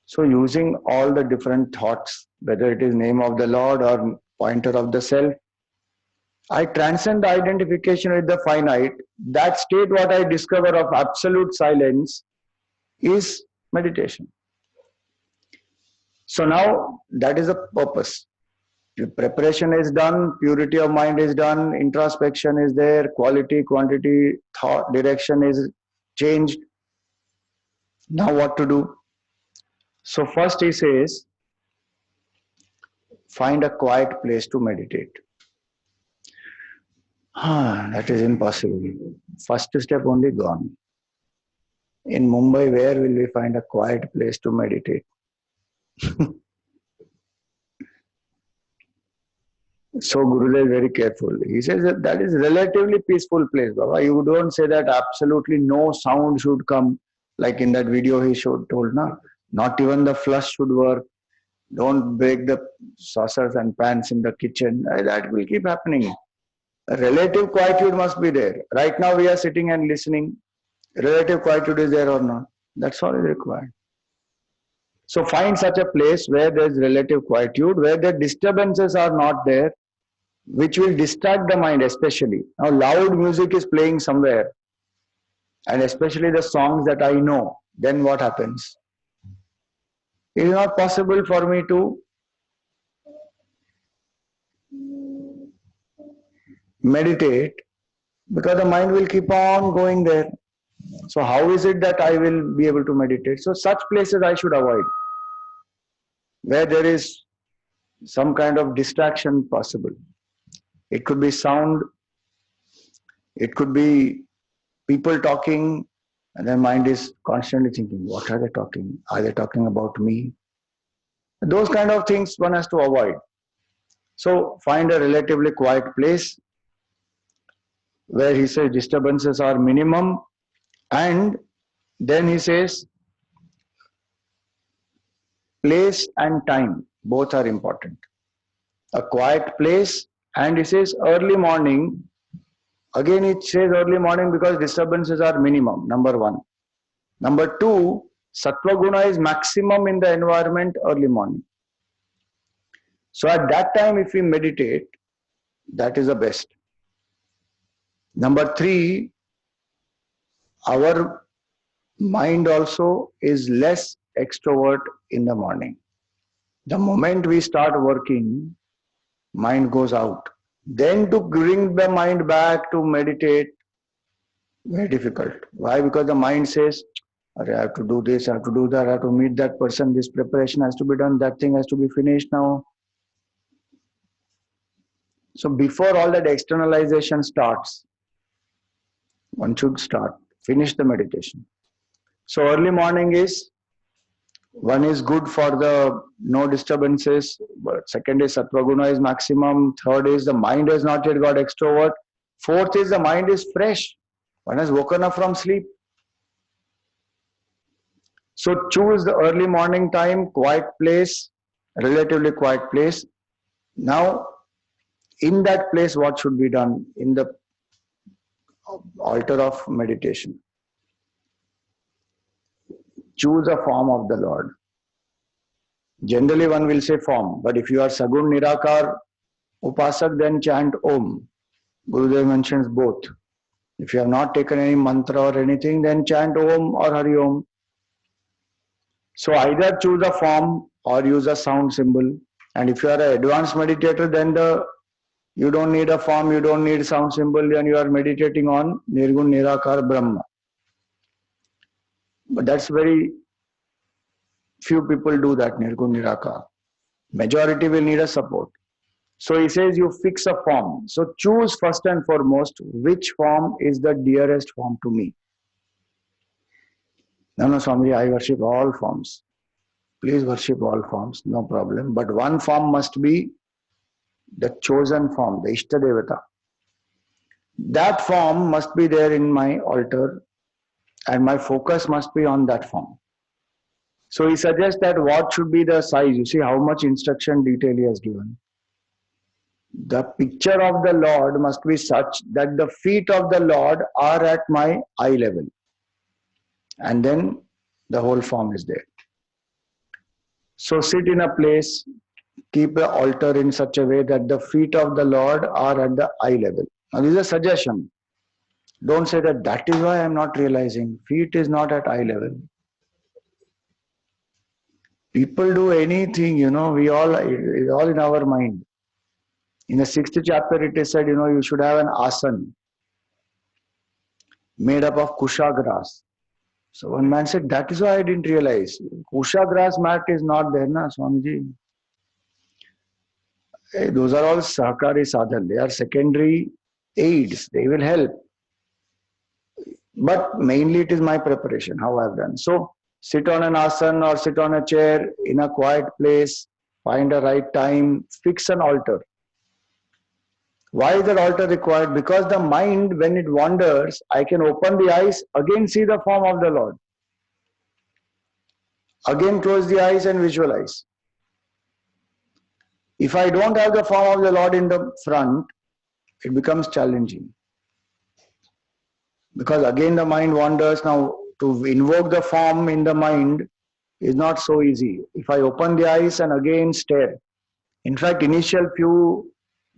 So using all the different thoughts, whether it is name of the Lord or pointer of the self, I transcend the identification with the finite. That state what I discover of absolute silence is meditation. So now that is the purpose. Preparation is done, purity of mind is done, introspection is there, quality, quantity, thought, direction is changed. Now what to do? So first he says, find a quiet place to meditate. That is impossible. First step only gone. In Mumbai, where will we find a quiet place to meditate? So Gurudev is very careful. He says that is relatively peaceful place, Baba. You don't say that absolutely no sound should come, like in that video he told, na? Not even the flush should work. Don't break the saucers and pans in the kitchen. That will keep happening. A relative quietude must be there. Right now we are sitting and listening. Relative quietude is there or not? That's all is required. So find such a place where there is relative quietude, where the disturbances are not there, which will distract the mind especially. Now loud music is playing somewhere, and especially the songs that I know, then what happens? It is not possible for me to meditate because the mind will keep on going there. So how is it that I will be able to meditate? So such places I should avoid, where there is some kind of distraction possible. It could be sound, it could be people talking, and their mind is constantly thinking, what are they talking? Are they talking about me? Those kind of things one has to avoid. So find a relatively quiet place where he says disturbances are minimum, and then he says place and time, both are important. A quiet place, and he says early morning. Again it says early morning because disturbances are minimum, number one. Number two, Sattva Guna is maximum in the environment early morning. So at that time if we meditate, that is the best. Number three, our mind also is less extrovert in the morning. The moment we start working, mind goes out. Then to bring the mind back to meditate, very difficult. Why? Because the mind says, I have to do this, I have to do that, I have to meet that person, this preparation has to be done, that thing has to be finished now. So before all that externalization starts, one should finish the meditation. So early morning is, one is good for the no disturbances, but second is Sattva Guna is maximum, third is the mind has not yet got extrovert, fourth is the mind is fresh, one has woken up from sleep. So choose the early morning time, quiet place, relatively quiet place. Now in that place what should be done? In the altar of meditation, choose a form of the Lord. Generally one will say form, but if you are Sagun Nirakar Upasak, then chant Om. Gurudev mentions both. If you have not taken any mantra or anything, then chant Om or Hari Om. So either choose a form or use a sound symbol. And if you are an advanced meditator, then you don't need a form, you don't need sound symbol, then you are meditating on Nirgun Nirakar Brahma. But that's very few people do that, Nirgun Nirakar. Majority will need a support. So he says you fix a form. So choose first and foremost which form is the dearest form to me. No, Swamiji, I worship all forms. Please worship all forms, no problem. But one form must be the chosen form, the Ishtadevata. That form must be there in my altar and my focus must be on that form. So he suggests that what should be the size. You see how much instruction detail he has given. The picture of the Lord must be such that the feet of the Lord are at my eye level. And then the whole form is there. So sit in a place, keep the altar in such a way that the feet of the Lord are at the eye level. Now this is a suggestion. Don't say that is why I am not realizing. Feet is not at eye level. People do anything, it's all in our mind. In the 6th chapter, it is said, you should have an asan made up of kusha grass. So one man said, that is why I didn't realize. Kusha grass mat is not there, na, Swamiji. Those are all sahakari sadhan. They are secondary aids. They will help. But mainly it is my preparation, how I have done. So sit on an asan or sit on a chair in a quiet place, find a right time, fix an altar. Why is that altar required? Because the mind, when it wanders, I can open the eyes, again see the form of the Lord. Again close the eyes and visualize. If I don't have the form of the Lord in the front, it becomes challenging. Because again the mind wanders. Now to invoke the form in the mind is not so easy. If I open the eyes and again stare. In fact, initial few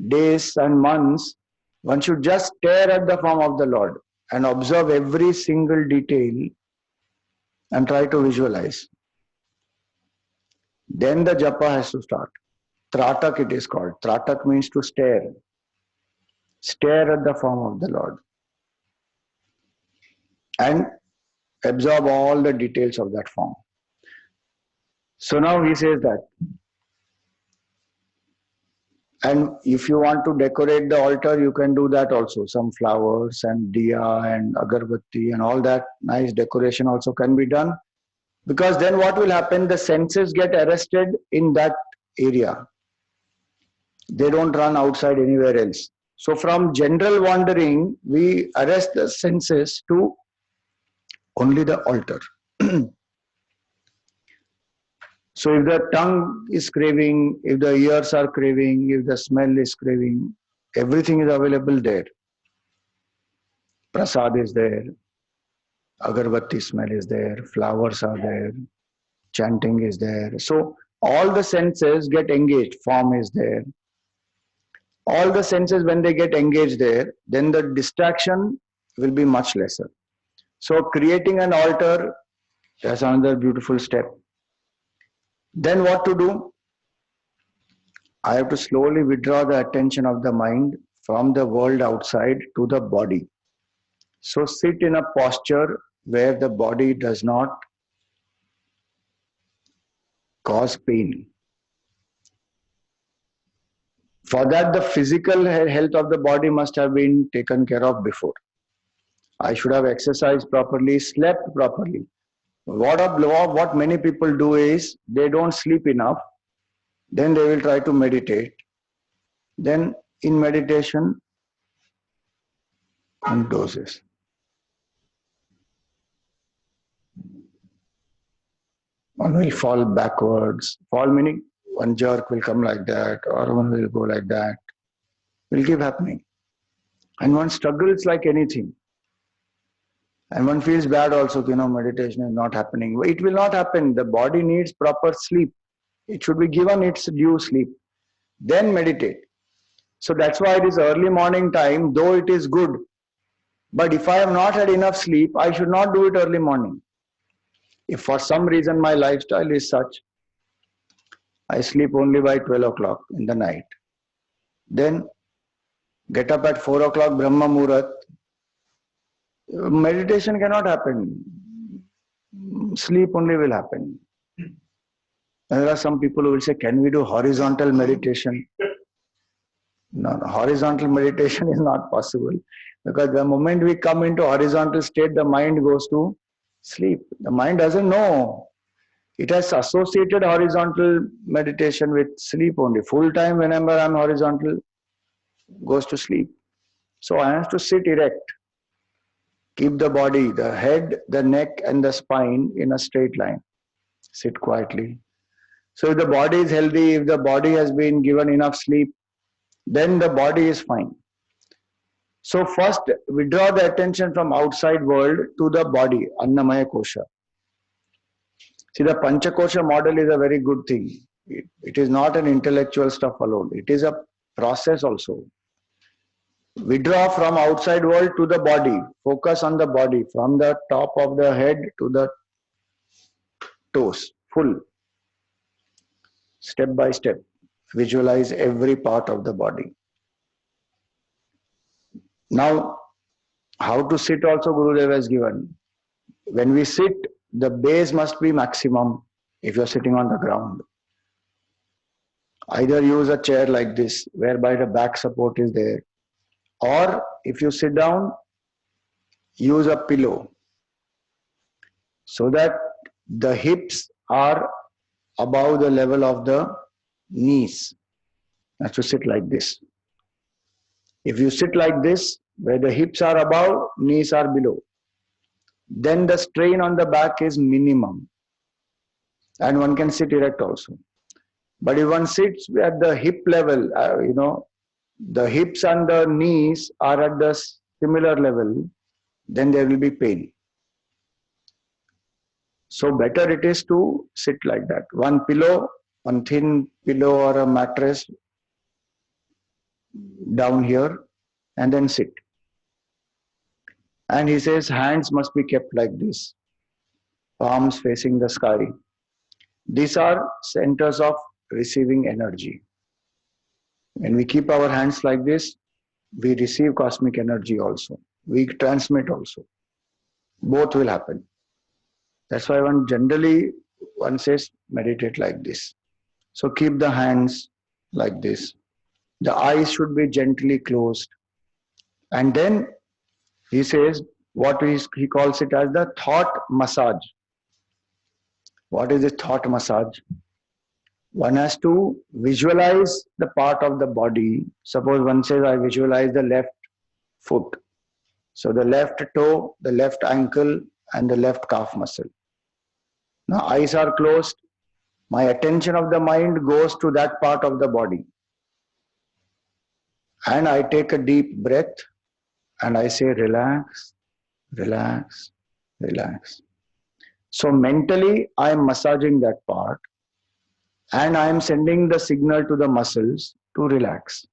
days and months, one should just stare at the form of the Lord and observe every single detail and try to visualize. Then the japa has to start. Tratak it is called. Tratak means to stare. Stare at the form of the Lord. And absorb all the details of that form. So now he says that. And if you want to decorate the altar, you can do that also. Some flowers and diya and agarbatti and all that nice decoration also can be done. Because then what will happen? The senses get arrested in that area. They don't run outside anywhere else. So from general wandering, we arrest the senses to only the altar. So if the tongue is craving, if the ears are craving, if the smell is craving, everything is available there. Prasad is there, agarbatti smell is there, flowers are there, chanting is there. So all the senses get engaged, form is there. All the senses, when they get engaged there, then the distraction will be much lesser. So creating an altar, that's another beautiful step. Then what to do? I have to slowly withdraw the attention of the mind from the world outside to the body. So sit in a posture where the body does not cause pain. For that, the physical health of the body must have been taken care of before. I should have exercised properly, slept properly. What many people do is they don't sleep enough, then they will try to meditate. Then in meditation, one doses. One will fall backwards. Fall meaning one jerk will come like that, or one will go like that. It will keep happening. And one struggles like anything. And one feels bad also, meditation is not happening. It will not happen. The body needs proper sleep. It should be given its due sleep. Then meditate. So that's why it is early morning time, though it is good. But if I have not had enough sleep, I should not do it early morning. If for some reason my lifestyle is such, I sleep only by 12 o'clock in the night. Then get up at 4 o'clock, Brahma Muhurat. Meditation cannot happen. Sleep only will happen. And there are some people who will say, can we do horizontal meditation? No, horizontal meditation is not possible. Because the moment we come into horizontal state, the mind goes to Sleep. The mind doesn't know. It has associated horizontal meditation with sleep only. Full time, whenever I'm horizontal, goes to sleep. So I have to sit erect. Keep the body, the head, the neck, and the spine in a straight line. Sit quietly. So if the body is healthy, if the body has been given enough sleep, then the body is fine. So first, withdraw the attention from outside world to the body, Annamaya Kosha. See, the Panchakosha model is a very good thing. It is not an intellectual stuff alone. It is a process also. Withdraw from outside world to the body. Focus on the body from the top of the head to the toes. Full. Step by step. Visualize every part of the body. Now, how to sit also Gurudev has given. When we sit, the base must be maximum if you're sitting on the ground. Either use a chair like this, whereby the back support is there. Or if you sit down, use a pillow. So that the hips are above the level of the knees. That's to sit like this. If you sit like this, where the hips are above, knees are below, then the strain on the back is minimum. And one can sit erect also. But if one sits at the hip level, the hips and the knees are at the similar level, then there will be pain. So better it is to sit like that. One pillow, one thin pillow or a mattress down here, and then sit. And he says hands must be kept like this, palms facing the sky. These are centers of receiving energy. When we keep our hands like this, we receive cosmic energy also. We transmit also. Both will happen. That's why one says meditate like this. So keep the hands like this. The eyes should be gently closed. And then he says he calls it as the thought massage. What is this thought massage? One has to visualize the part of the body. Suppose one says, I visualize the left foot. So the left toe, the left ankle, and the left calf muscle. Now eyes are closed. My attention of the mind goes to that part of the body. And I take a deep breath and I say, relax, relax, relax. So mentally, I am massaging that part and I am sending the signal to the muscles to relax.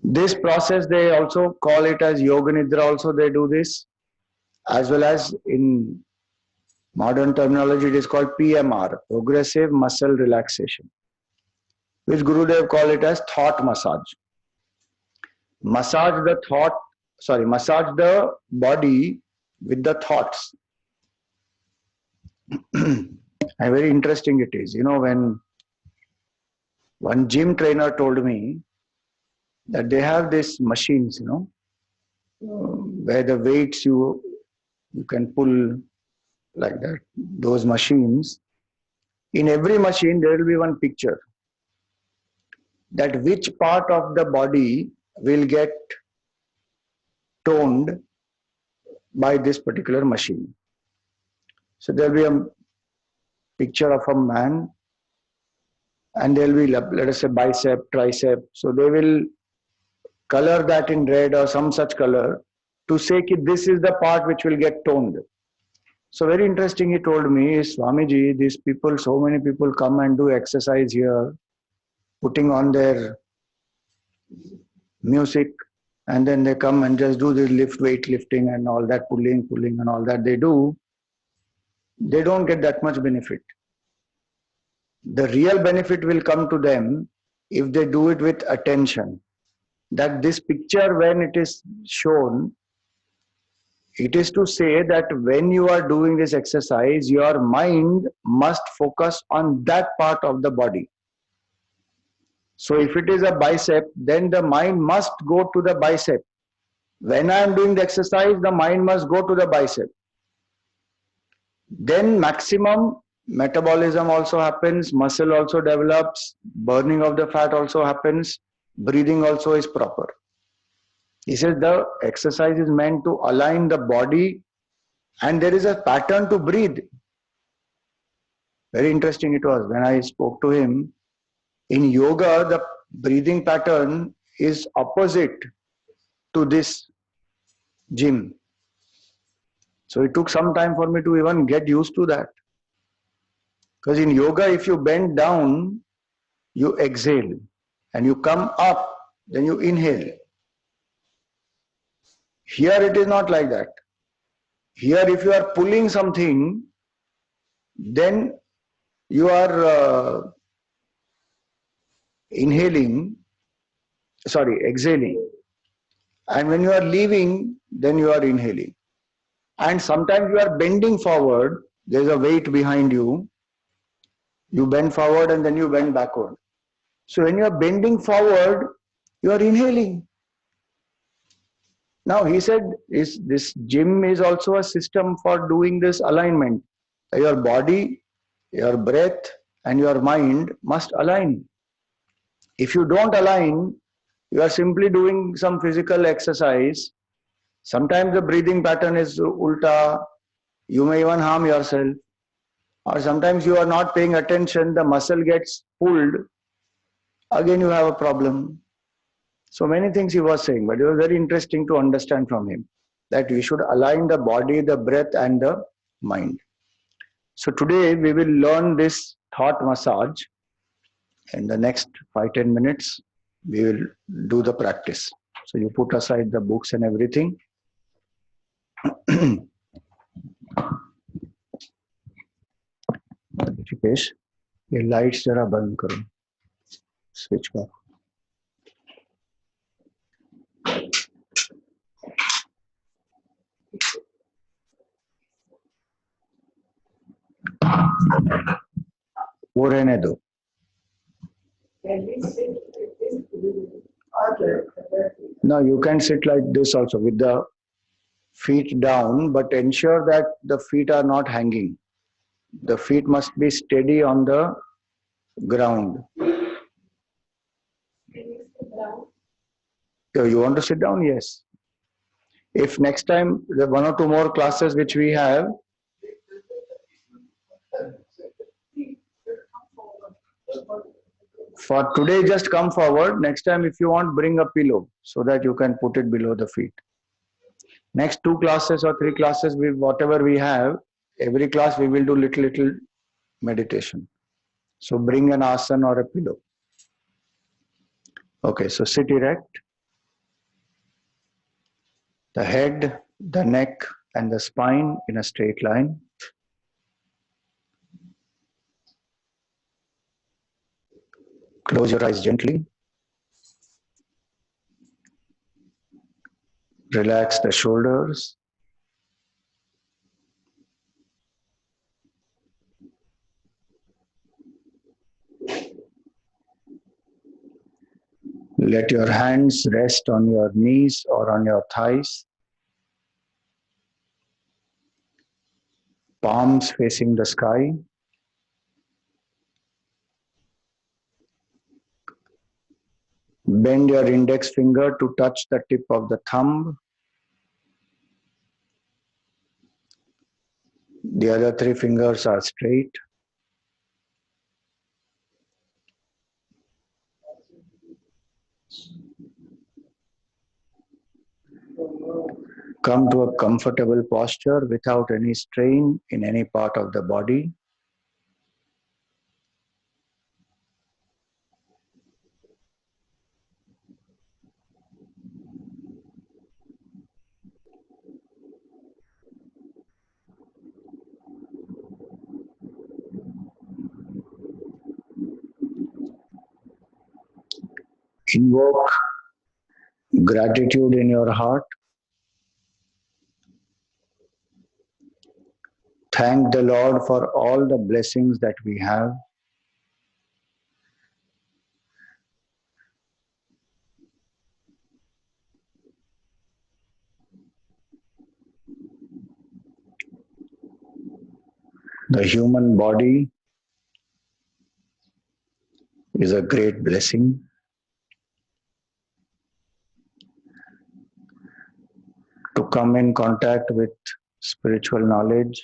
This process, they also call it as Yoga Nidra, also they do this, as well as in modern terminology, it is called PMR, Progressive Muscle Relaxation, which Gurudev call it as thought massage. Massage the body with the thoughts. And very interesting it is. When one gym trainer told me that they have these machines, where the weights you can pull like that, those machines. In every machine, there will be one picture that which part of the body will get toned by this particular machine. So there will be a picture of a man and there will be, let us say, bicep, tricep. So they will color that in red or some such color to say that this is the part which will get toned. So very interesting, he told me, Swamiji, these people, so many people come and do exercise here, putting on their music, and then they come and just do the weight lifting and all that, pulling and all that they do. They don't get that much benefit. The real benefit will come to them if they do it with attention. That this picture, when it is shown, it is to say that when you are doing this exercise, your mind must focus on that part of the body. So if it is a bicep, then the mind must go to the bicep. When I am doing the exercise, the mind must go to the bicep. then maximum metabolism also happens, muscle also develops, burning of the fat also happens, breathing also is proper. He says the exercise is meant to align the body and there is a pattern to breathe. Very interesting it was when I spoke to him. In yoga, the breathing pattern is opposite to this gym. So it took some time for me to even get used to that. Because in yoga, if you bend down, you exhale. And you come up, then you inhale. Here it is not like that. Here if you are pulling something, then you are exhaling. And when you are leaving, then you are inhaling. And sometimes you are bending forward, there is a weight behind you. You bend forward and then you bend backward. So when you are bending forward, you are inhaling. Now he said this gym is also a system for doing this alignment. Your body, your breath and your mind must align. If you don't align, you are simply doing some physical exercise. Sometimes the breathing pattern is ulta, you may even harm yourself. Or sometimes you are not paying attention, the muscle gets pulled, again you have a problem. So many things he was saying, but it was very interesting to understand from him that we should align the body, the breath and the mind. So today we will learn this thought massage. In the next 5-10 minutes, we will do the practice. So you put aside the books and everything. Rishikesh ये lights जरा बंद करो switch का वो रहने दो. No, you can sit like this also with the feet down, but ensure that the feet are not hanging. The feet must be steady on the ground. You want to sit down? Yes. If next time the 1 or 2 more classes which we have, for today just come forward. Next time if you want, bring a pillow so that you can put it below the feet. Next 2 classes or 3 classes, whatever we have, every class we will do little meditation. So bring an asana or a pillow. Okay, so sit erect. The head, the neck and the spine in a straight line. Close your eyes gently. Relax the shoulders. Let your hands rest on your knees or on your thighs. Palms facing the sky. Bend your index finger to touch the tip of the thumb. The other 3 fingers are straight. Come to a comfortable posture without any strain in any part of the body. Invoke gratitude in your heart. Thank the Lord for all the blessings that we have. The human body is a great blessing. To come in contact with spiritual knowledge,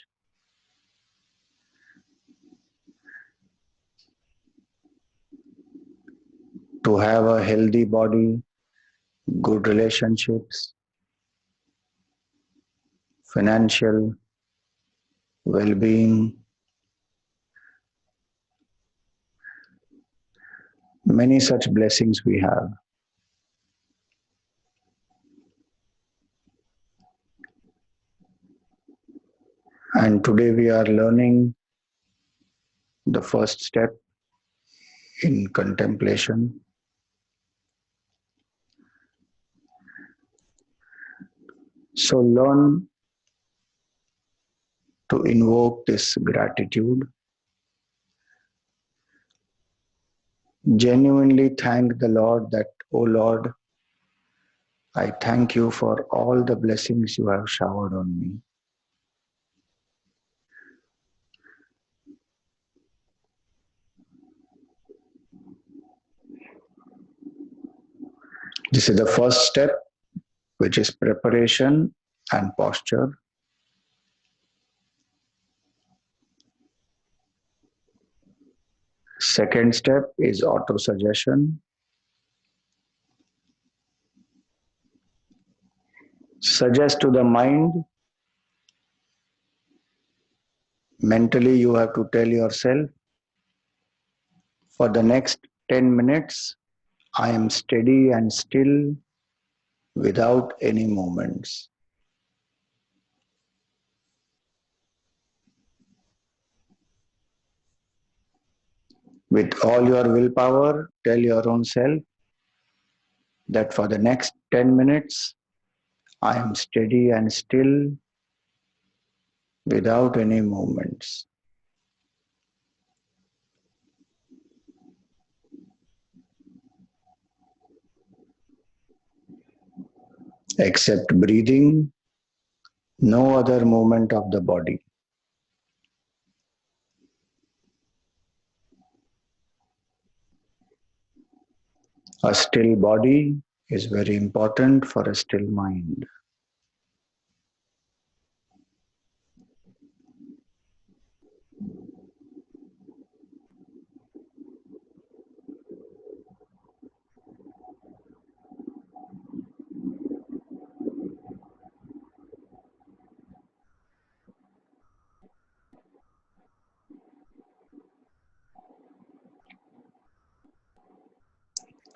to have a healthy body, good relationships, financial well-being, many such blessings we have. And today we are learning the first step in contemplation. So learn to invoke this gratitude. Genuinely thank the Lord that, oh Lord, I thank you for all the blessings you have showered on me. This is the first step, which is preparation and posture. Second step is auto-suggestion. Suggest to the mind. Mentally, you have to tell yourself, for the next 10 minutes, I am steady and still without any movements. With all your willpower, tell your own self that for the next 10 minutes, I am steady and still without any movements. Except breathing, no other movement of the body. A still body is very important for a still mind.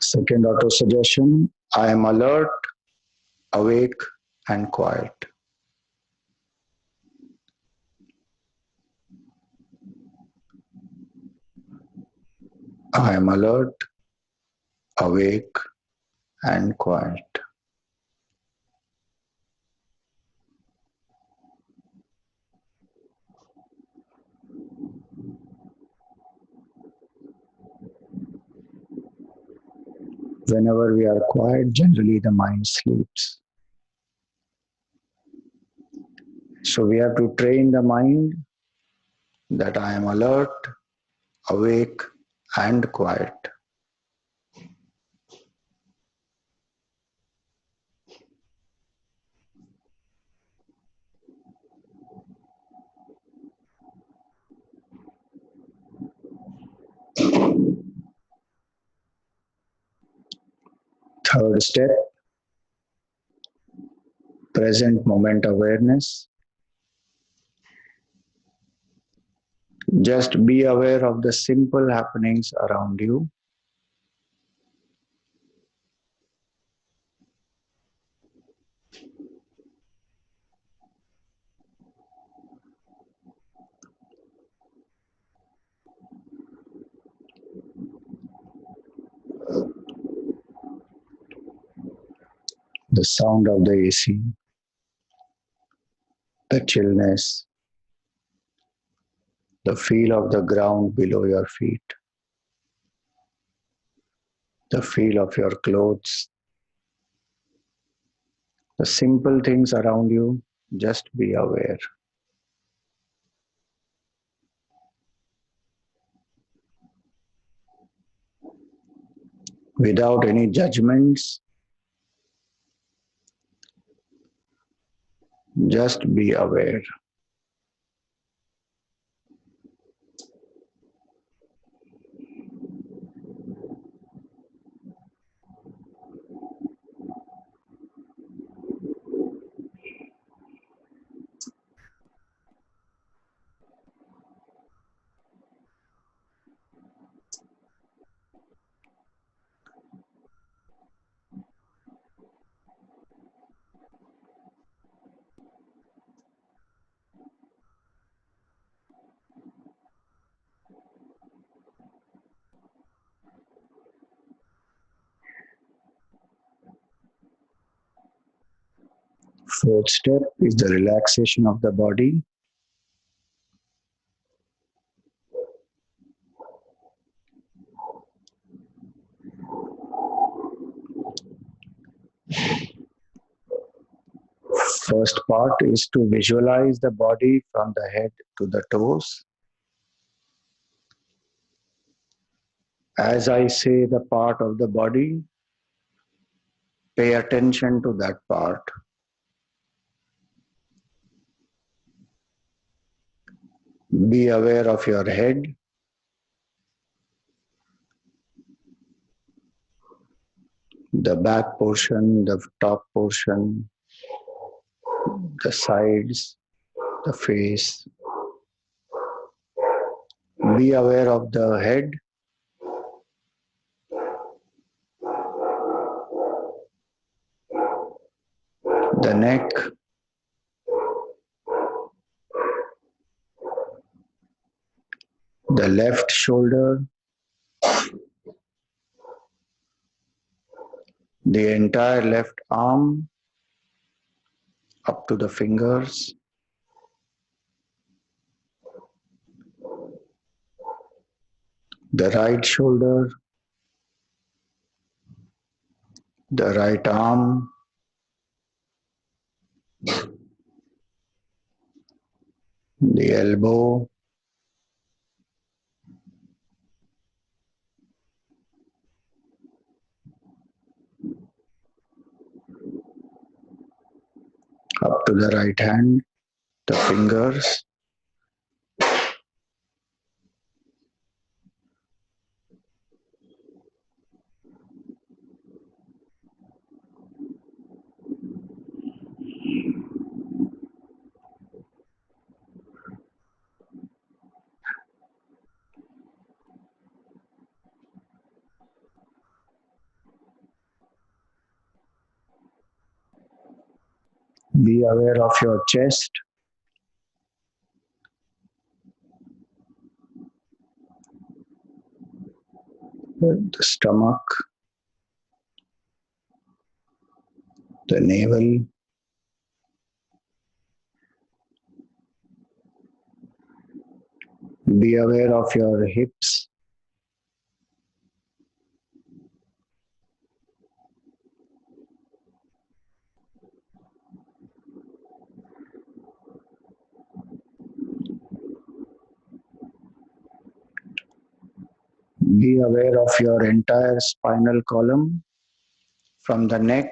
Second auto-suggestion, I am alert, awake, and quiet. I am alert, awake, and quiet. Whenever we are quiet, generally the mind sleeps. So we have to train the mind that I am alert, awake, and quiet. Third step, present moment awareness. Just be aware of the simple happenings around you. The sound of the AC, the chillness, the feel of the ground below your feet, the feel of your clothes, the simple things around you, just be aware. without any judgments. Just be aware. Fourth step is the relaxation of the body. First part is to visualize the body from the head to the toes. As I say the part of the body, pay attention to that part. Be aware of your head. The back portion, the top portion, the sides, the face. Be aware of the head. The neck. The left shoulder. The entire left arm up to the fingers. The right shoulder. The right arm. The elbow. Up to the right hand, the fingers. Be aware of your chest. The stomach. The navel. Be aware of your hips. Be aware of your entire spinal column from the neck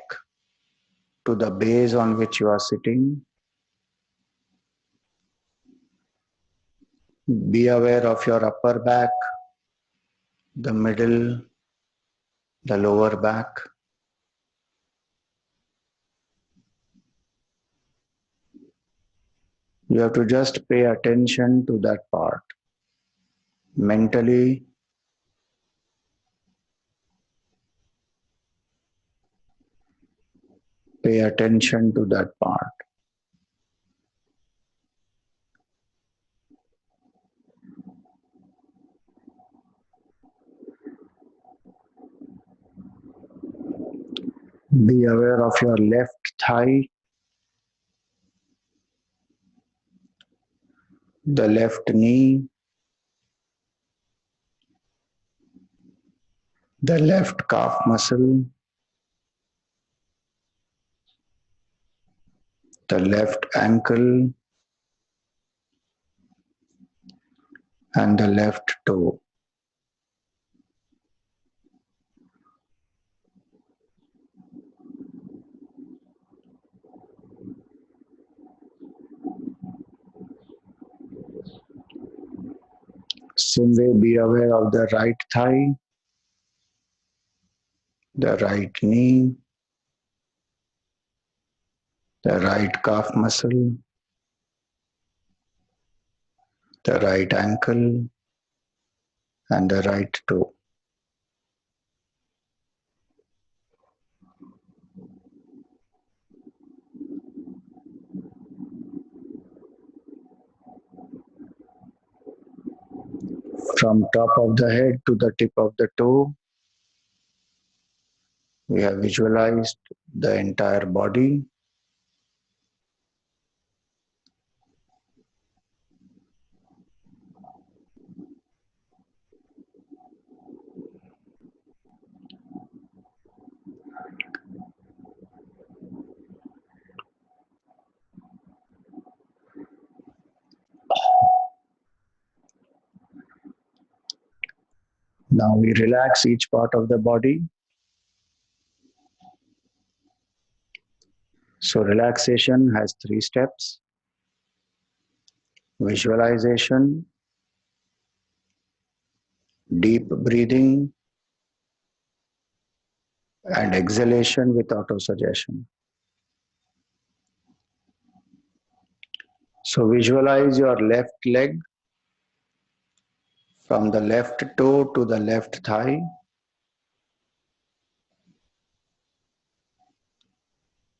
to the base on which you are sitting. Be aware of your upper back, the middle, the lower back. You have to just pay attention to that part. Mentally, pay attention to that part. Be aware of your left thigh, the left knee, the left calf muscle, the left ankle, and the left toe. Same way, be aware of the right thigh, the right knee, the right calf muscle, the right ankle, and the right toe. From top of the head to the tip of the toe, we have visualized the entire body. Now we relax each part of the body. So relaxation has 3 steps: visualization, deep breathing, and exhalation with autosuggestion. So visualize your left leg from the left toe to the left thigh.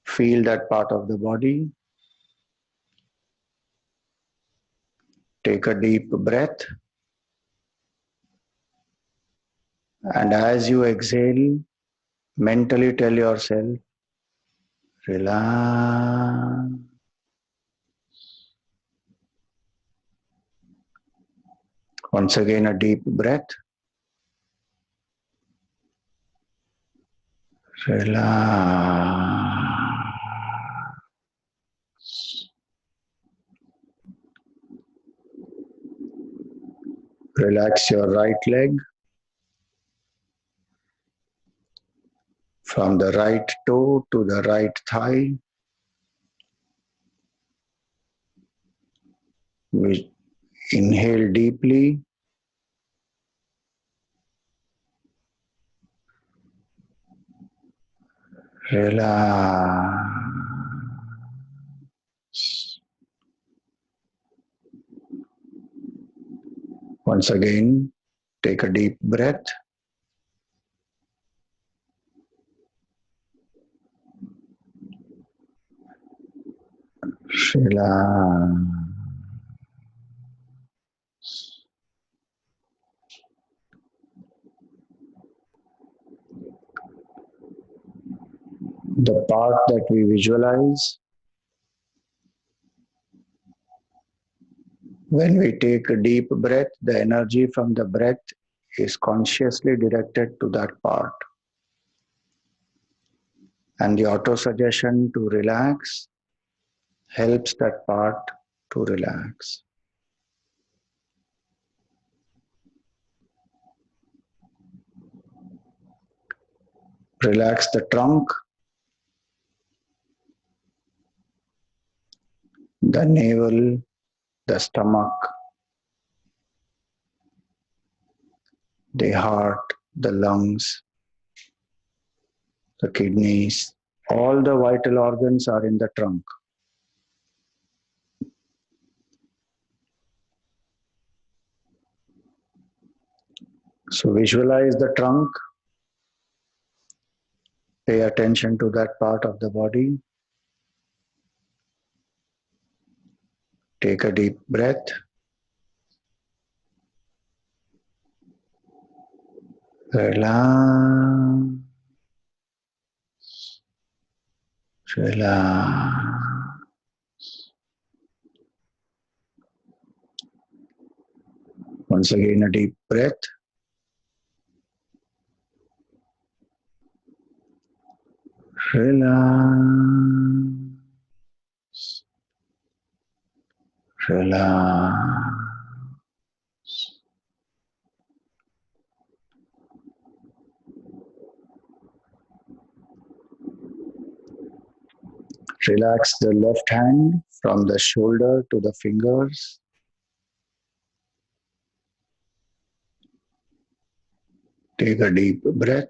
Feel that part of the body. Take a deep breath. And as you exhale, mentally tell yourself, relax. Once again, a deep breath. Relax. Relax your right leg from the right toe to the right thigh. We inhale deeply. Relax. Once again, take a deep breath. Relax. The part that we visualize, when we take a deep breath, the energy from the breath is consciously directed to that part. And the autosuggestion to relax helps that part to relax. Relax the trunk, the navel, the stomach, the heart, the lungs, the kidneys. All the vital organs are in the trunk. So visualize the trunk. Pay attention to that part of the body. Take a deep breath. Relax. Relax. Once again, a deep breath. Relax. Relax. Relax the left hand from the shoulder to the fingers. Take a deep breath.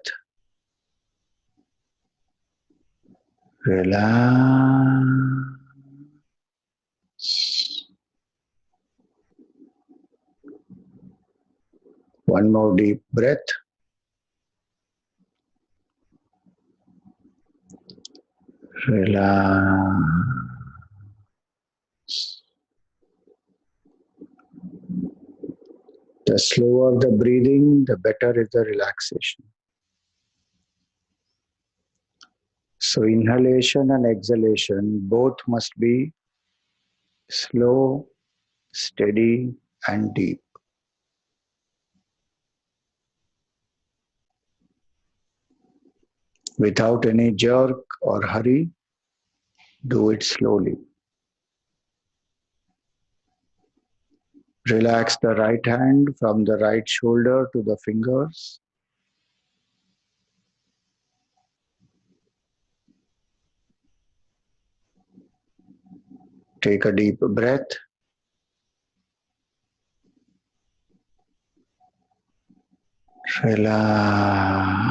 Relax. One more deep breath. Relax. The slower the breathing, the better is the relaxation. So inhalation and exhalation both must be slow, steady, and deep. Without any jerk or hurry, do it slowly. Relax the right hand from the right shoulder to the fingers. Take a deep breath. Relax.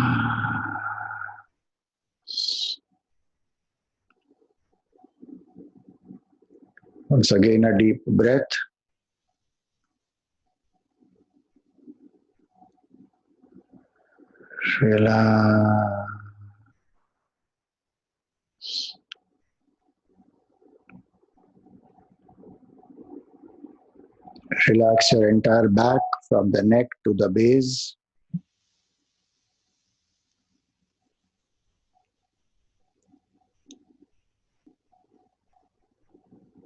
Once again, a deep breath. Relax. Relax your entire back from the neck to the base.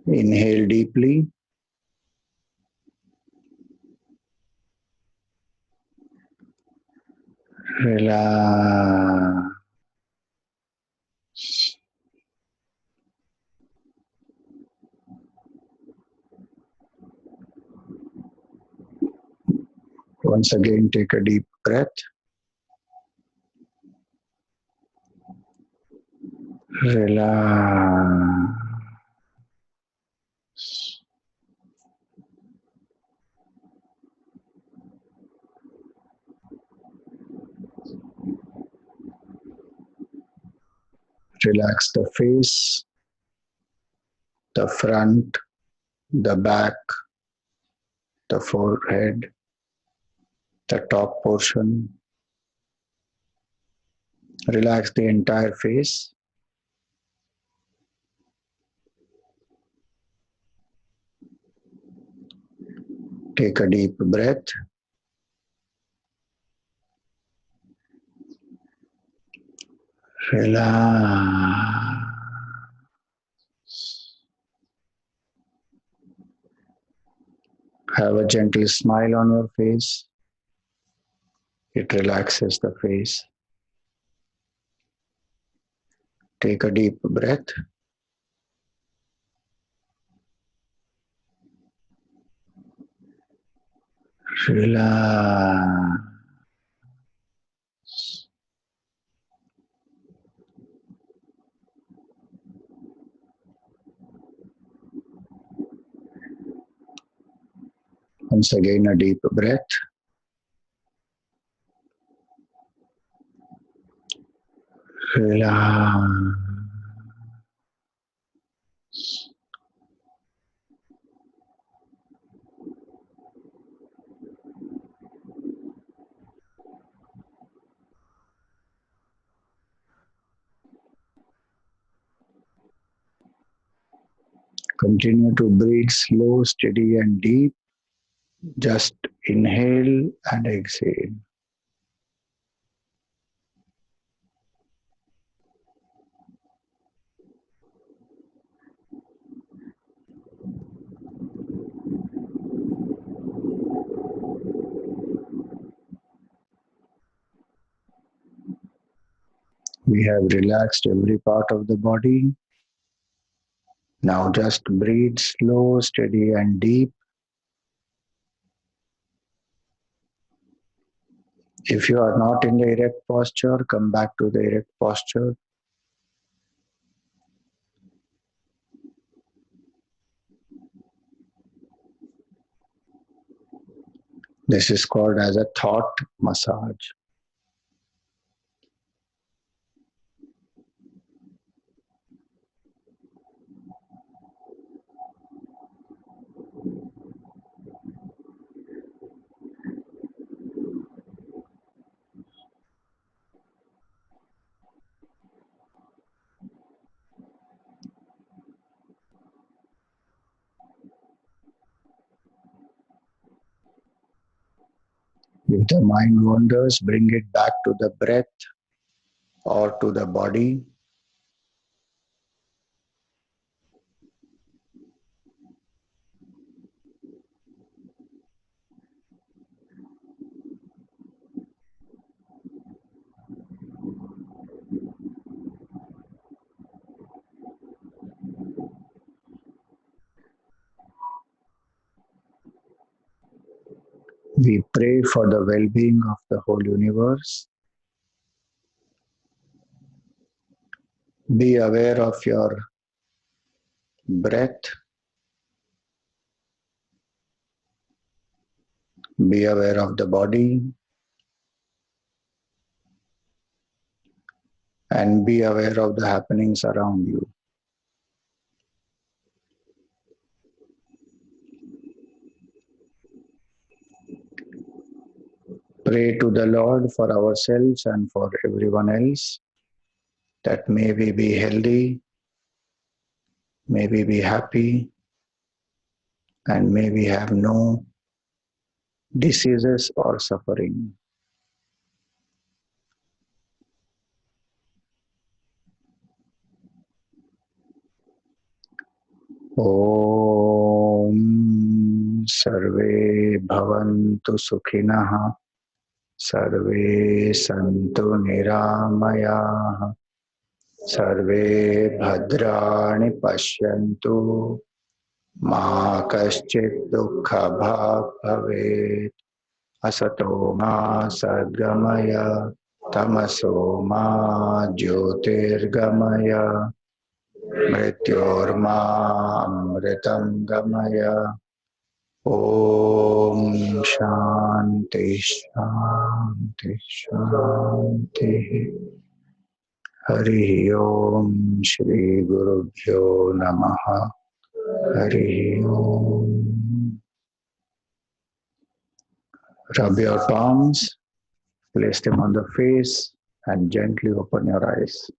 Inhale deeply. Relax. Once again, take a deep breath. Relax. Relax the face, the front, the back, the forehead, the top portion. Relax the entire face. Take a deep breath. Relax. Have a gentle smile on your face. It relaxes the face. Take a deep breath. Relax. Once again, a deep breath. Relax. Continue to breathe slow, steady, and deep. Just inhale and exhale. We have relaxed every part of the body. Now just breathe slow, steady, and deep. If you are not in the erect posture, come back to the erect posture. This is called as a thought massage. If the mind wanders, bring it back to the breath or to the body. We pray for the well-being of the whole universe. Be aware of your breath. Be aware of the body. And be aware of the happenings around you. Pray to the Lord for ourselves and for everyone else that may we be healthy, may we be happy, and may we have no diseases or suffering. Om Sarve Bhavantu Sukhinah Sarve Santu Niramayah Sarve Bhadrani Pashyantu Ma Kaschit Dukkha Bhag Bhavet Asato Ma Sadgamaya Tamaso Ma Jyotirgamaya Mrityorma Amritam Gamaya Om Shanti Shanti Shanti Hari Om Shri Gurubhyo Namaha Hari Om. Rub your palms, place them on the face and gently open your eyes.